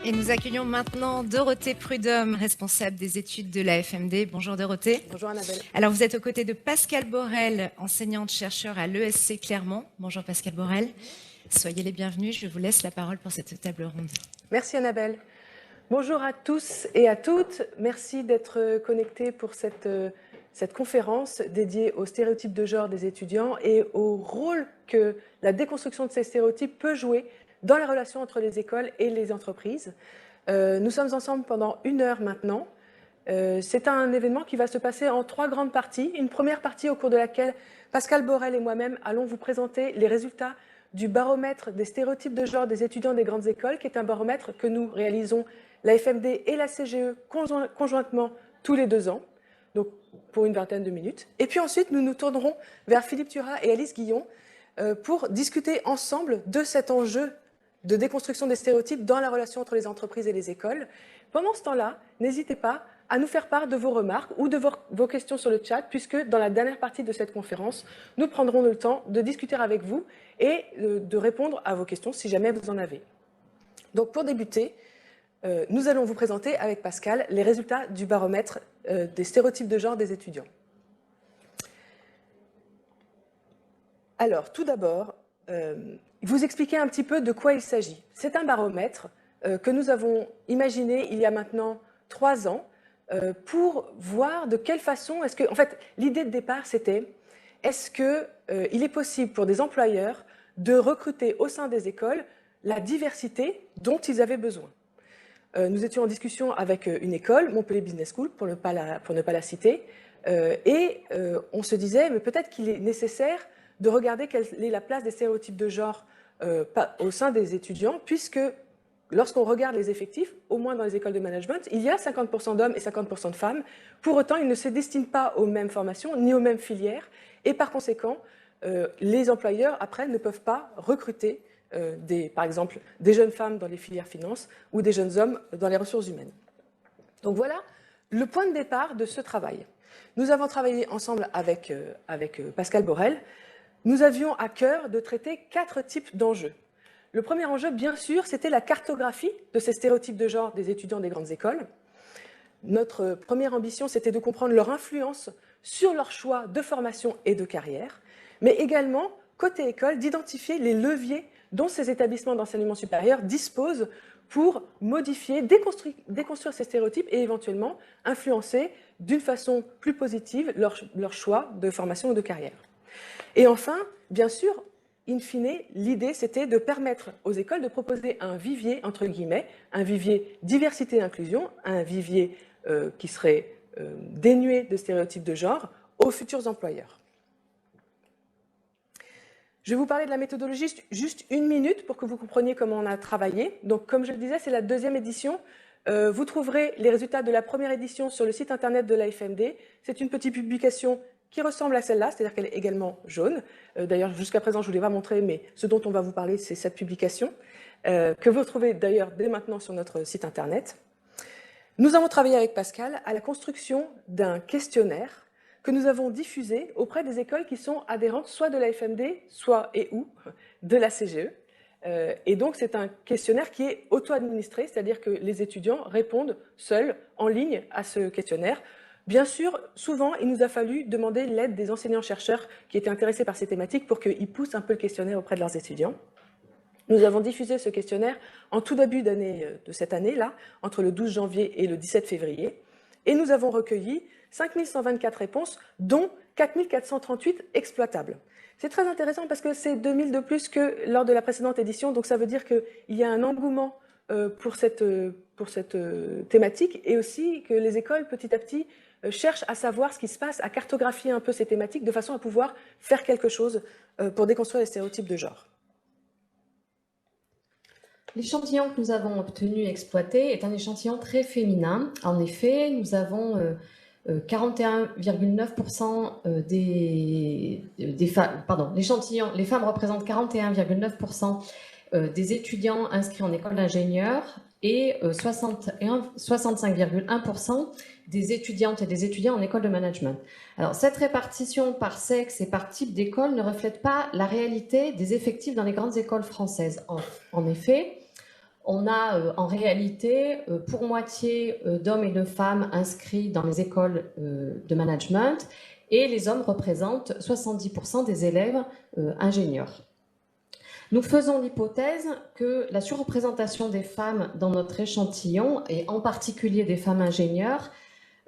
Et nous accueillons maintenant Dorothée Prudhomme, responsable des études de la FMD. Bonjour Dorothée. Bonjour Annabelle. Alors vous êtes aux côtés de Pascal Borel, enseignante-chercheur à l'ESC Clermont. Bonjour Pascal Borel. Soyez les bienvenus, je vous laisse la parole pour cette table ronde. Merci Annabelle. Bonjour à tous et à toutes. Merci d'être connectés pour cette conférence dédiée aux stéréotypes de genre des étudiants et au rôle que la déconstruction de ces stéréotypes peut jouer dans la relation entre les écoles et les entreprises. Nous sommes ensemble pendant 1 heure maintenant. C'est un événement qui va se passer en 3 grandes parties. Une première partie au cours de laquelle Pascal Borel et moi-même allons vous présenter les résultats du baromètre des stéréotypes de genre des étudiants des grandes écoles, qui est un baromètre que nous réalisons, la FMD et la CGE, conjointement tous les 2 ans, donc pour une vingtaine de minutes. Et puis ensuite, nous nous tournerons vers Philippe Thurat et Alice Guillon pour discuter ensemble de cet enjeu de déconstruction des stéréotypes dans la relation entre les entreprises et les écoles. Pendant ce temps-là, n'hésitez pas à nous faire part de vos remarques ou de vos questions sur le chat, puisque dans la dernière partie de cette conférence, nous prendrons le temps de discuter avec vous et de répondre à vos questions si jamais vous en avez. Donc pour débuter, nous allons vous présenter avec Pascal les résultats du baromètre des stéréotypes de genre des étudiants. Alors tout d'abord, vous expliquer un petit peu de quoi il s'agit. C'est un baromètre que nous avons imaginé il y a maintenant 3 ans pour voir de quelle façon est-ce que... En fait, l'idée de départ, c'était est-ce qu'il est possible pour des employeurs de recruter au sein des écoles la diversité dont ils avaient besoin. Nous étions en discussion avec une école, Montpellier Business School, pour ne pas la citer, et on se disait, mais peut-être qu'il est nécessaire de regarder quelle est la place des stéréotypes de genre au sein des étudiants, puisque lorsqu'on regarde les effectifs, au moins dans les écoles de management, il y a 50% d'hommes et 50% de femmes. Pour autant, ils ne se destinent pas aux mêmes formations, ni aux mêmes filières, et par conséquent, les employeurs, après, ne peuvent pas recruter par exemple, des jeunes femmes dans les filières finances ou des jeunes hommes dans les ressources humaines. Donc voilà le point de départ de ce travail. Nous avons travaillé ensemble avec Pascal Borel. Nous avions à cœur de traiter 4 types d'enjeux. Le premier enjeu, bien sûr, c'était la cartographie de ces stéréotypes de genre des étudiants des grandes écoles. Notre première ambition, c'était de comprendre leur influence sur leur choix de formation et de carrière, mais également, côté école, d'identifier les leviers dont ces établissements d'enseignement supérieur disposent pour modifier, déconstruire ces stéréotypes et éventuellement influencer d'une façon plus positive leur choix de formation ou de carrière. Et enfin, bien sûr, in fine, l'idée c'était de permettre aux écoles de proposer un vivier, entre guillemets, un vivier diversité et inclusion, un vivier qui serait dénué de stéréotypes de genre aux futurs employeurs. Je vais vous parler de la méthodologie juste 1 minute pour que vous compreniez comment on a travaillé. Donc, comme je le disais, c'est la 2e édition. Vous trouverez les résultats de la première édition sur le site internet de la FMD. C'est une petite publication qui ressemble à celle-là, c'est-à-dire qu'elle est également jaune. D'ailleurs, jusqu'à présent, je ne vous l'ai pas montré, mais ce dont on va vous parler, c'est cette publication, que vous retrouvez d'ailleurs dès maintenant sur notre site internet. Nous avons travaillé avec Pascal à la construction d'un questionnaire que nous avons diffusé auprès des écoles qui sont adhérentes soit de la FMD, soit ou de la CGE. Et donc, c'est un questionnaire qui est auto-administré, c'est-à-dire que les étudiants répondent seuls, en ligne, à ce questionnaire. Bien sûr, souvent, il nous a fallu demander l'aide des enseignants-chercheurs qui étaient intéressés par ces thématiques pour qu'ils poussent un peu le questionnaire auprès de leurs étudiants. Nous avons diffusé ce questionnaire en tout début d'année de cette année-là, entre le 12 janvier et le 17 février, et nous avons recueilli 5124 réponses, dont 4438 exploitables. C'est très intéressant parce que c'est 2000 de plus que lors de la précédente édition, donc ça veut dire qu'il y a un engouement pour cette thématique et aussi que les écoles, petit à petit, cherchent à savoir ce qui se passe, à cartographier un peu ces thématiques de façon à pouvoir faire quelque chose pour déconstruire les stéréotypes de genre. L'échantillon que nous avons obtenu et exploité est un échantillon très féminin. En effet, nous avons 41,9% des femmes, l'échantillon, les femmes représentent 41,9% des étudiants inscrits en école d'ingénieur et 65,1% des étudiantes et des étudiants en école de management. Alors, cette répartition par sexe et par type d'école ne reflète pas la réalité des effectifs dans les grandes écoles françaises. En effet, on a en réalité pour moitié d'hommes et de femmes inscrits dans les écoles de management, et les hommes représentent 70% des élèves ingénieurs. Nous faisons l'hypothèse que la surreprésentation des femmes dans notre échantillon, et en particulier des femmes ingénieures,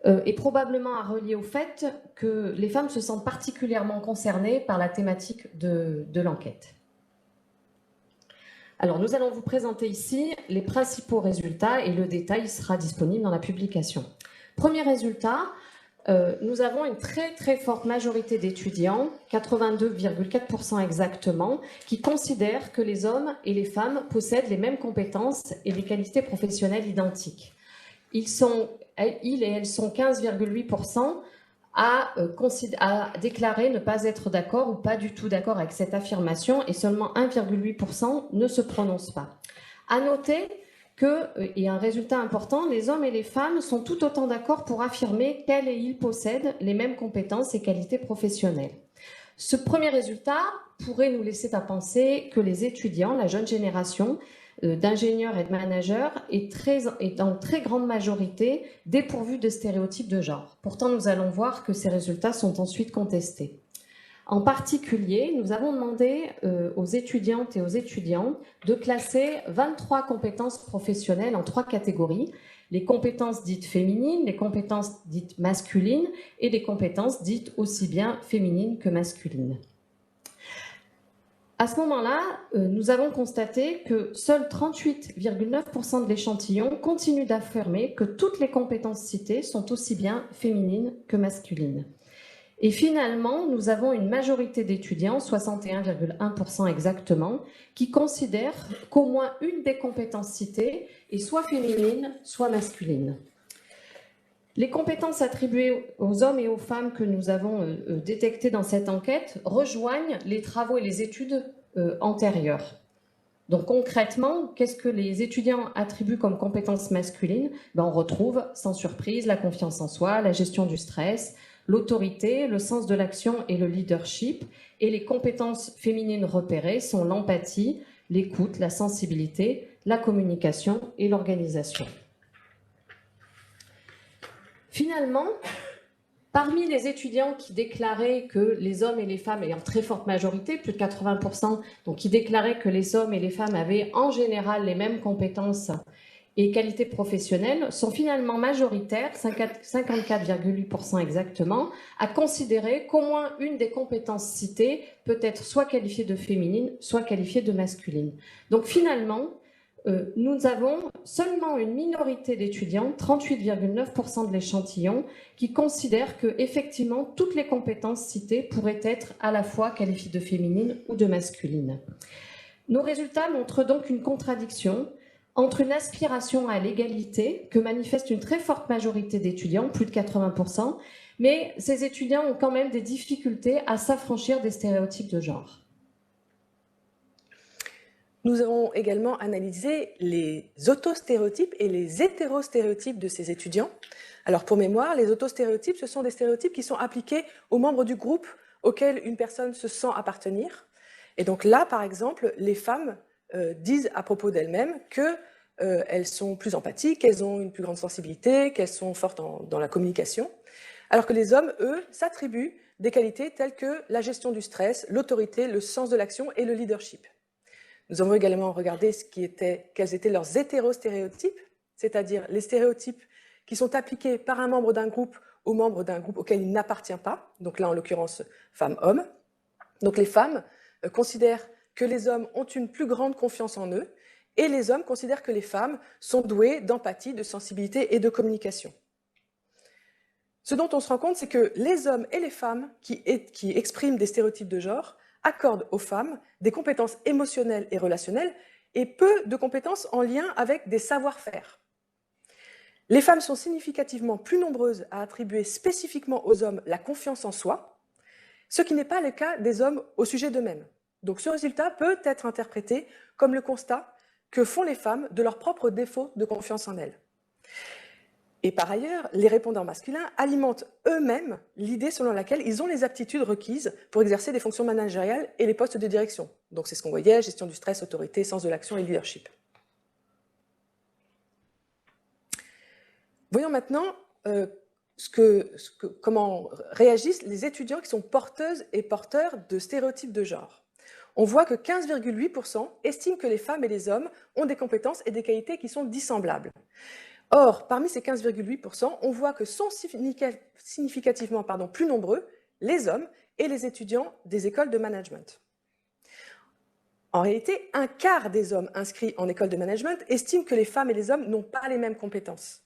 est probablement à relier au fait que les femmes se sentent particulièrement concernées par la thématique de l'enquête. Alors, nous allons vous présenter ici les principaux résultats et le détail sera disponible dans la publication. Premier résultat, nous avons une très forte majorité d'étudiants, 82,4% exactement, qui considèrent que les hommes et les femmes possèdent les mêmes compétences et des qualités professionnelles identiques. Ils et elles sont 15,8% à déclarer ne pas être d'accord ou pas du tout d'accord avec cette affirmation, et seulement 1,8% ne se prononcent pas. À noter que, et un résultat important, les hommes et les femmes sont tout autant d'accord pour affirmer qu'elles et ils possèdent les mêmes compétences et qualités professionnelles. Ce premier résultat pourrait nous laisser à penser que les étudiants, la jeune génération d'ingénieurs et de managers, est dans très grande majorité dépourvue de stéréotypes de genre. Pourtant, nous allons voir que ces résultats sont ensuite contestés. En particulier, nous avons demandé aux étudiantes et aux étudiants de classer 23 compétences professionnelles en 3 catégories: les compétences dites féminines, les compétences dites masculines et les compétences dites aussi bien féminines que masculines. À ce moment-là, nous avons constaté que seuls 38,9% de l'échantillon continuent d'affirmer que toutes les compétences citées sont aussi bien féminines que masculines. Et finalement, nous avons une majorité d'étudiants, 61,1% exactement, qui considèrent qu'au moins une des compétences citées est soit féminine, soit masculine. Les compétences attribuées aux hommes et aux femmes que nous avons détectées dans cette enquête rejoignent les travaux et les études antérieures. Donc concrètement, qu'est-ce que les étudiants attribuent comme compétences masculines? On retrouve, sans surprise, la confiance en soi, la gestion du stress, l'autorité, le sens de l'action et le leadership. Et les compétences féminines repérées sont l'empathie, l'écoute, la sensibilité, la communication et l'organisation. Finalement, parmi les étudiants qui déclaraient que les hommes et les femmes, et en très forte majorité, plus de 80%, donc qui déclaraient que les hommes et les femmes avaient en général les mêmes compétences et qualités professionnelles, sont finalement majoritaires, 54,8% exactement, à considérer qu'au moins une des compétences citées peut être soit qualifiée de féminine, soit qualifiée de masculine. Donc finalement, nous avons seulement une minorité d'étudiants, 38,9% de l'échantillon, qui considèrent que effectivement toutes les compétences citées pourraient être à la fois qualifiées de féminines ou de masculines. Nos résultats montrent donc une contradiction entre une aspiration à l'égalité que manifeste une très forte majorité d'étudiants, plus de 80%, mais ces étudiants ont quand même des difficultés à s'affranchir des stéréotypes de genre. Nous avons également analysé les autostéréotypes et les hétérostéréotypes de ces étudiants. Alors pour mémoire, les autostéréotypes, ce sont des stéréotypes qui sont appliqués aux membres du groupe auquel une personne se sent appartenir. Et donc là, par exemple, les femmes disent à propos d'elles-mêmes qu'elles sont plus empathiques, qu'elles ont une plus grande sensibilité, qu'elles sont fortes dans la communication, alors que les hommes, eux, s'attribuent des qualités telles que la gestion du stress, l'autorité, le sens de l'action et le leadership. Nous avons également regardé quels étaient leurs hétérostéréotypes, c'est-à-dire les stéréotypes qui sont appliqués par un membre d'un groupe aux membres d'un groupe auquel il n'appartient pas, donc là en l'occurrence femmes-hommes. Donc les femmes considèrent que les hommes ont une plus grande confiance en eux et les hommes considèrent que les femmes sont douées d'empathie, de sensibilité et de communication. Ce dont on se rend compte, c'est que les hommes et les femmes qui expriment des stéréotypes de genre accordent aux femmes des compétences émotionnelles et relationnelles et peu de compétences en lien avec des savoir-faire. Les femmes sont significativement plus nombreuses à attribuer spécifiquement aux hommes la confiance en soi, ce qui n'est pas le cas des hommes au sujet d'eux-mêmes. Donc ce résultat peut être interprété comme le constat que font les femmes de leur propre défaut de confiance en elles. Et par ailleurs, les répondants masculins alimentent eux-mêmes l'idée selon laquelle ils ont les aptitudes requises pour exercer des fonctions managériales et les postes de direction. Donc c'est ce qu'on voyait, gestion du stress, autorité, sens de l'action et leadership. Voyons maintenant comment réagissent les étudiants qui sont porteuses et porteurs de stéréotypes de genre. On voit que 15,8% estiment que les femmes et les hommes ont des compétences et des qualités qui sont dissemblables. Or, parmi ces 15,8%, on voit que sont significativement plus nombreux les hommes et les étudiants des écoles de management. En réalité, un quart des hommes inscrits en école de management estiment que les femmes et les hommes n'ont pas les mêmes compétences.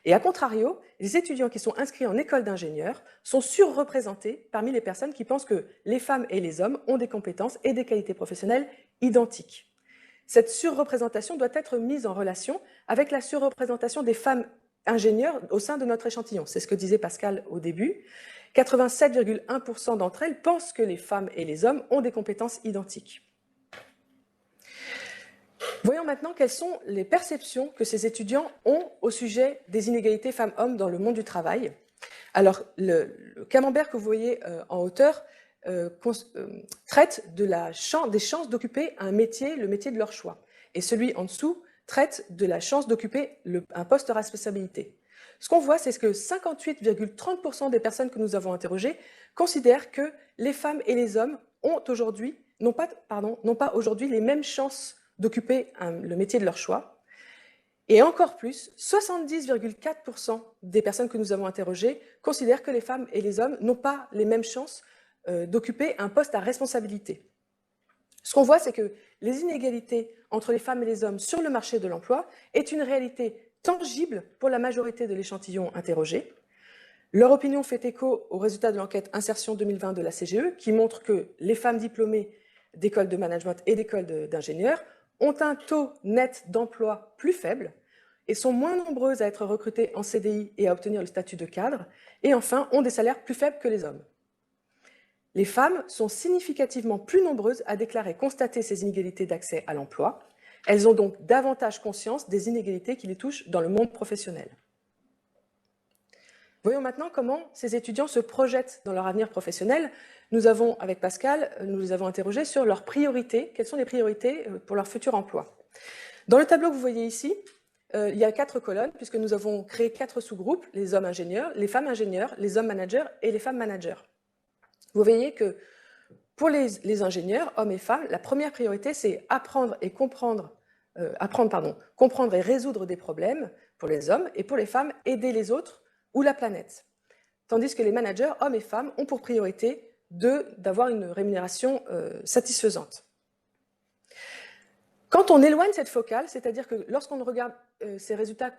Et à contrario, les étudiants qui sont inscrits en école d'ingénieur sont surreprésentés parmi les personnes qui pensent que les femmes et les hommes ont des compétences et des qualités professionnelles identiques. Cette surreprésentation doit être mise en relation avec la surreprésentation des femmes ingénieurs au sein de notre échantillon. C'est ce que disait Pascal au début. 87,1% d'entre elles pensent que les femmes et les hommes ont des compétences identiques. Voyons maintenant quelles sont les perceptions que ces étudiants ont au sujet des inégalités femmes-hommes dans le monde du travail. Alors, le camembert que vous voyez en hauteur traite des chances d'occuper un métier, le métier de leur choix. Et celui en dessous traite de la chance d'occuper un poste à responsabilité. Ce qu'on voit, c'est que 58,30% des personnes que nous avons interrogées considèrent que les femmes et les hommes n'ont pas aujourd'hui les mêmes chances d'occuper le métier de leur choix. Et encore plus, 70,4% des personnes que nous avons interrogées considèrent que les femmes et les hommes n'ont pas les mêmes chances d'occuper un poste à responsabilité. Ce qu'on voit, c'est que les inégalités entre les femmes et les hommes sur le marché de l'emploi est une réalité tangible pour la majorité de l'échantillon interrogé. Leur opinion fait écho aux résultats de l'enquête Insertion 2020 de la CGE, qui montre que les femmes diplômées d'écoles de management et d'écoles d'ingénieurs ont un taux net d'emploi plus faible et sont moins nombreuses à être recrutées en CDI et à obtenir le statut de cadre, et enfin ont des salaires plus faibles que les hommes. Les femmes sont significativement plus nombreuses à déclarer constater ces inégalités d'accès à l'emploi. Elles ont donc davantage conscience des inégalités qui les touchent dans le monde professionnel. Voyons maintenant comment ces étudiants se projettent dans leur avenir professionnel. Nous avons, avec Pascal, nous les avons interrogés sur leurs priorités. Quelles sont les priorités pour leur futur emploi? Dans le tableau que vous voyez ici, il y a 4 colonnes, puisque nous avons créé 4 sous-groupes, les hommes ingénieurs, les femmes ingénieurs, les hommes managers et les femmes managers. Vous voyez que pour les ingénieurs, hommes et femmes, la première priorité, c'est comprendre et résoudre des problèmes pour les hommes, et pour les femmes, aider les autres ou la planète. Tandis que les managers, hommes et femmes, ont pour priorité d'avoir une rémunération satisfaisante. Quand on éloigne cette focale, c'est-à-dire que lorsqu'on ne regarde ces résultats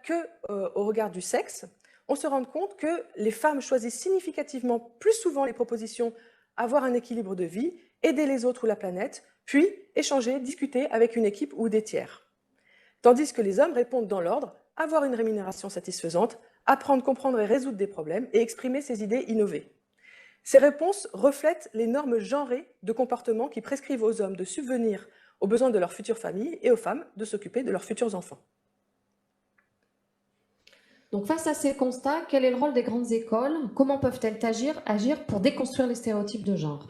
au regard du sexe, on se rend compte que les femmes choisissent significativement plus souvent les propositions avoir un équilibre de vie, aider les autres ou la planète, puis échanger, discuter avec une équipe ou des tiers. Tandis que les hommes répondent dans l'ordre avoir une rémunération satisfaisante, apprendre, comprendre et résoudre des problèmes et exprimer ses idées innovées. Ces réponses reflètent les normes genrées de comportement qui prescrivent aux hommes de subvenir aux besoins de leur future famille et aux femmes de s'occuper de leurs futurs enfants. Donc face à ces constats, quel est le rôle des grandes écoles? Comment peuvent-elles agir pour déconstruire les stéréotypes de genre?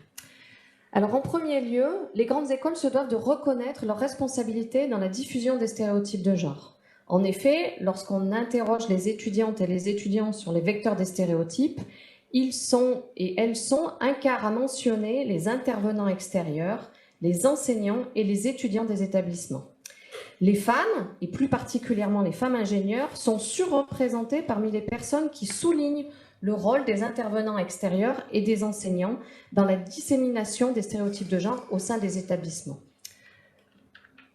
Alors en premier lieu, les grandes écoles se doivent de reconnaître leur responsabilité dans la diffusion des stéréotypes de genre. En effet, lorsqu'on interroge les étudiantes et les étudiants sur les vecteurs des stéréotypes, ils sont et elles sont un quart à mentionner les intervenants extérieurs, les enseignants et les étudiants des établissements. Les femmes, et plus particulièrement les femmes ingénieurs, sont surreprésentées parmi les personnes qui soulignent le rôle des intervenants extérieurs et des enseignants dans la dissémination des stéréotypes de genre au sein des établissements.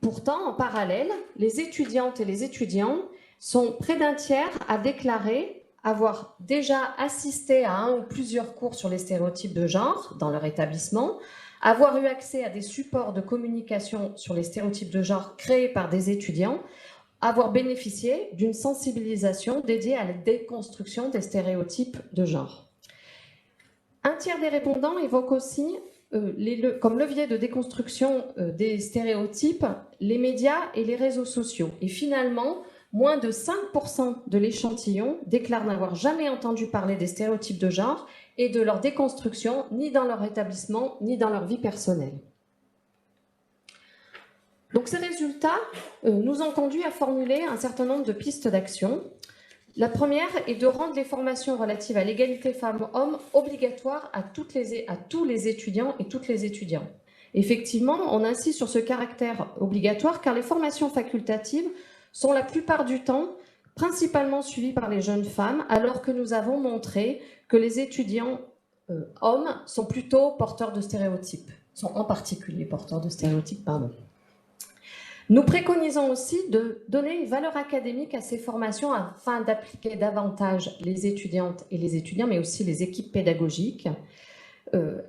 Pourtant, en parallèle, les étudiantes et les étudiants sont près d'un tiers à déclarer avoir déjà assisté à un ou plusieurs cours sur les stéréotypes de genre dans leur établissement, avoir eu accès à des supports de communication sur les stéréotypes de genre créés par des étudiants, avoir bénéficié d'une sensibilisation dédiée à la déconstruction des stéréotypes de genre. Un tiers des répondants évoquent aussi, comme levier de déconstruction des stéréotypes, les médias et les réseaux sociaux. Et finalement, moins de 5% de l'échantillon déclarent n'avoir jamais entendu parler des stéréotypes de genre et de leur déconstruction, ni dans leur établissement, ni dans leur vie personnelle. Donc ces résultats nous ont conduit à formuler un certain nombre de pistes d'action. La première est de rendre les formations relatives à l'égalité femmes-hommes obligatoires à tous les étudiants et toutes les étudiantes. Effectivement, on insiste sur ce caractère obligatoire car les formations facultatives sont la plupart du temps principalement suivies par les jeunes femmes, alors que nous avons montré que les étudiants hommes sont plutôt porteurs de stéréotypes, sont en particulier porteurs de stéréotypes, pardon. Nous préconisons aussi de donner une valeur académique à ces formations afin d'appliquer davantage les étudiantes et les étudiants, mais aussi les équipes pédagogiques,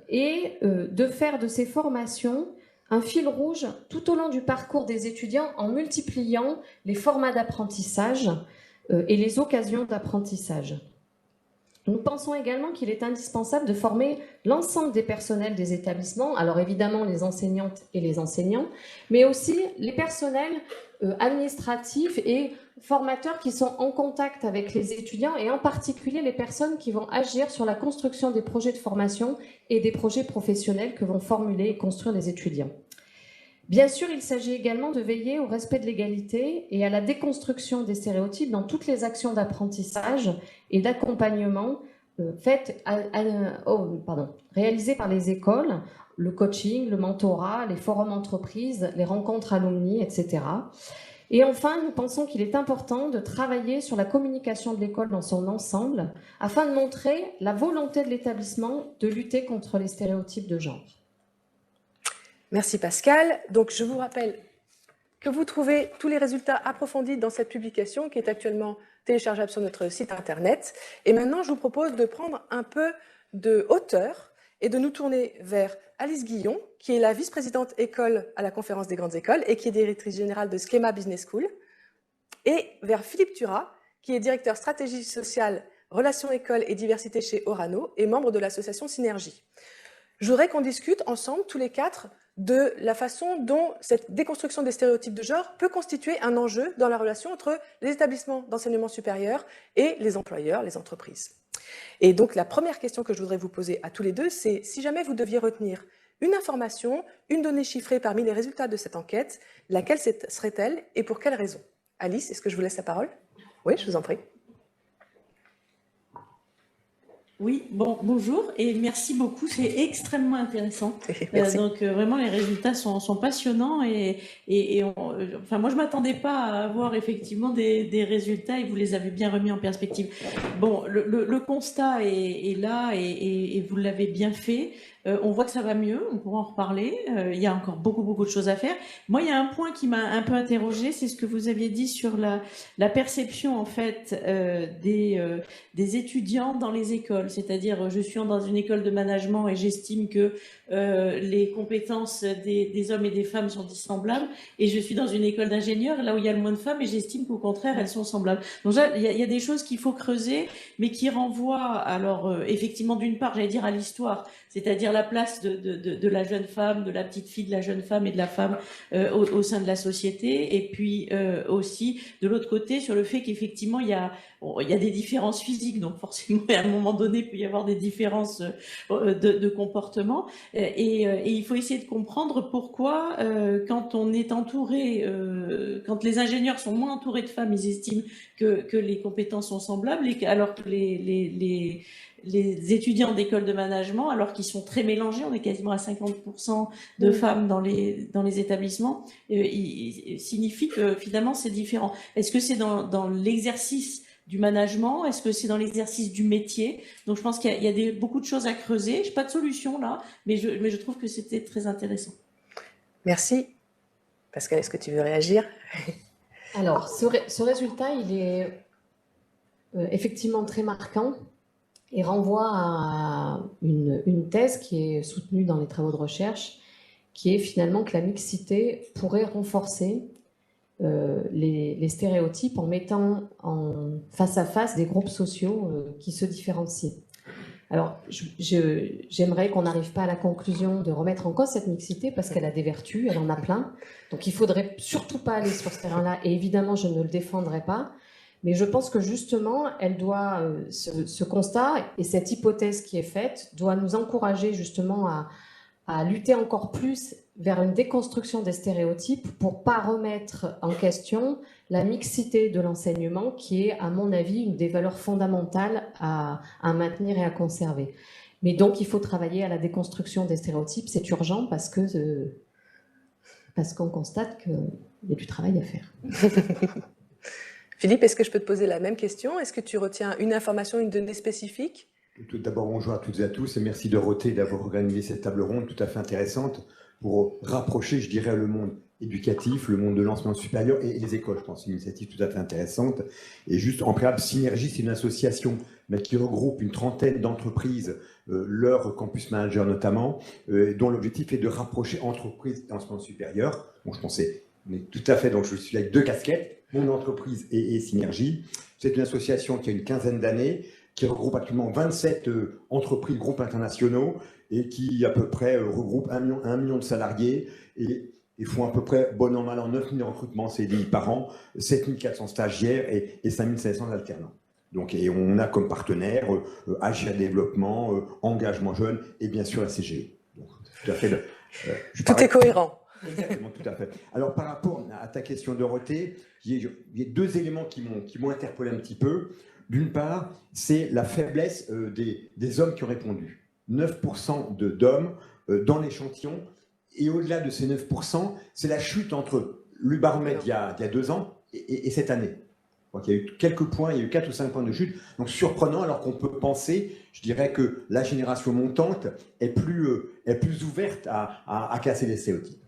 et de faire de ces formations un fil rouge tout au long du parcours des étudiants en multipliant les formats d'apprentissage et les occasions d'apprentissage. Nous pensons également qu'il est indispensable de former l'ensemble des personnels des établissements, alors évidemment les enseignantes et les enseignants, mais aussi les personnels administratifs et formateurs qui sont en contact avec les étudiants et en particulier les personnes qui vont agir sur la construction des projets de formation et des projets professionnels que vont formuler et construire les étudiants. Bien sûr, il s'agit également de veiller au respect de l'égalité et à la déconstruction des stéréotypes dans toutes les actions d'apprentissage et d'accompagnement réalisées par les écoles, le coaching, le mentorat, les forums entreprises, les rencontres alumni, etc. Et enfin, nous pensons qu'il est important de travailler sur la communication de l'école dans son ensemble afin de montrer la volonté de l'établissement de lutter contre les stéréotypes de genre. Merci Pascal. Donc je vous rappelle que vous trouvez tous les résultats approfondis dans cette publication qui est actuellement téléchargeable sur notre site internet. Et maintenant, je vous propose de prendre un peu de hauteur et de nous tourner vers Alice Guillon, qui est la vice-présidente école à la Conférence des grandes écoles et qui est directrice générale de Schema Business School, et vers Philippe Turat, qui est directeur stratégie sociale, relations école et diversité chez Orano et membre de l'association Synergie. Je voudrais qu'on discute ensemble, tous les quatre, de la façon dont cette déconstruction des stéréotypes de genre peut constituer un enjeu dans la relation entre les établissements d'enseignement supérieur et les employeurs, les entreprises. Et donc la première question que je voudrais vous poser à tous les deux, c'est si jamais vous deviez retenir une information, une donnée chiffrée parmi les résultats de cette enquête, laquelle serait-elle et pour quelle raison? Alice, est-ce que je vous laisse la parole? Oui, je vous en prie. Oui, bonjour et merci beaucoup, c'est extrêmement intéressant. Donc vraiment les résultats sont passionnants enfin moi je m'attendais pas à avoir effectivement des résultats et vous les avez bien remis en perspective. Bon, le constat est là et vous l'avez bien fait. On voit que ça va mieux, on pourra en reparler. Il y a encore beaucoup de choses à faire. Moi, il y a un point qui m'a un peu interrogée, c'est ce que vous aviez dit sur la perception en fait des étudiants dans les écoles. C'est-à-dire, je suis dans une école de management et j'estime que les compétences des hommes et des femmes sont dissemblables. Et je suis dans une école d'ingénieurs, là où il y a le moins de femmes, et j'estime qu'au contraire, elles sont semblables. Donc là, il y a des choses qu'il faut creuser, mais qui renvoient, alors effectivement, d'une part, j'allais dire à l'histoire, c'est-à-dire la place de la jeune femme, de la petite fille de la jeune femme et de la femme au sein de la société, et puis aussi de l'autre côté sur le fait qu'effectivement il y a des différences physiques, donc forcément à un moment donné il peut y avoir des différences de comportement, et il faut essayer de comprendre pourquoi quand on est entouré, quand les ingénieurs sont moins entourés de femmes, ils estiment que les compétences sont semblables, alors que les étudiants d'école de management, alors qu'ils sont très mélangés, on est quasiment à 50% de femmes dans les établissements, signifie que finalement c'est différent. Est-ce que c'est dans l'exercice du management? Est-ce que c'est dans l'exercice du métier? Donc je pense qu'il y a beaucoup de choses à creuser. Je n'ai pas de solution là, mais je trouve que c'était très intéressant. Merci. Pascal, est-ce que tu veux réagir? Alors, ce résultat, il est effectivement très marquant et renvoie à une thèse qui est soutenue dans les travaux de recherche, qui est finalement que la mixité pourrait renforcer les stéréotypes en mettant face à face des groupes sociaux qui se différencient. Alors, j'aimerais qu'on n'arrive pas à la conclusion de remettre en cause cette mixité parce qu'elle a des vertus, elle en a plein. Donc, il ne faudrait surtout pas aller sur ce terrain-là. Et évidemment, je ne le défendrai pas. Mais je pense que justement, elle doit, ce constat et cette hypothèse qui est faite doit nous encourager justement à lutter encore plus vers une déconstruction des stéréotypes pour ne pas remettre en question la mixité de l'enseignement qui est, à mon avis, une des valeurs fondamentales à maintenir et à conserver. Mais donc, il faut travailler à la déconstruction des stéréotypes, c'est urgent parce qu'on constate qu'il y a du travail à faire. Philippe, est-ce que je peux te poser la même question? Est-ce que tu retiens une information, une donnée spécifique? Tout d'abord, bonjour à toutes et à tous et merci Dorothée d'avoir organisé cette table ronde tout à fait intéressante pour rapprocher, je dirais, le monde éducatif, le monde de l'enseignement supérieur et les écoles. Je pense une initiative tout à fait intéressante. Et juste en préalable, Synergie, c'est une association qui regroupe une trentaine d'entreprises, leur campus manager notamment, dont l'objectif est de rapprocher entreprises et enseignement supérieur. Donc je pensais, on est tout à fait, donc je suis avec deux casquettes, mon entreprise et Synergie. C'est une association qui a une quinzaine d'années, qui regroupe actuellement 27 entreprises, groupes internationaux, et qui à peu près regroupe 1 million de salariés, et font à peu près, bon an mal an, 9 000 recrutements CDI par an, 7 400 stagiaires et 5 700 alternants. Donc, et on a comme partenaires Agir Développement, Engagement Jeune et bien sûr la CGE. Donc, tout à fait. Tout est cohérent. Exactement, tout à fait. Alors, par rapport à ta question, Dorothée, il y a deux éléments qui m'ont interpellé un petit peu. D'une part, c'est la faiblesse des hommes qui ont répondu. 9% d'hommes dans l'échantillon. Et au-delà de ces 9%, c'est la chute entre le baromètre il y a 2 ans et cette année. Donc, il y a eu quelques points, il y a eu 4 ou 5 points de chute. Donc surprenant, alors qu'on peut penser, je dirais que la génération montante est plus ouverte à casser les stéréotypes.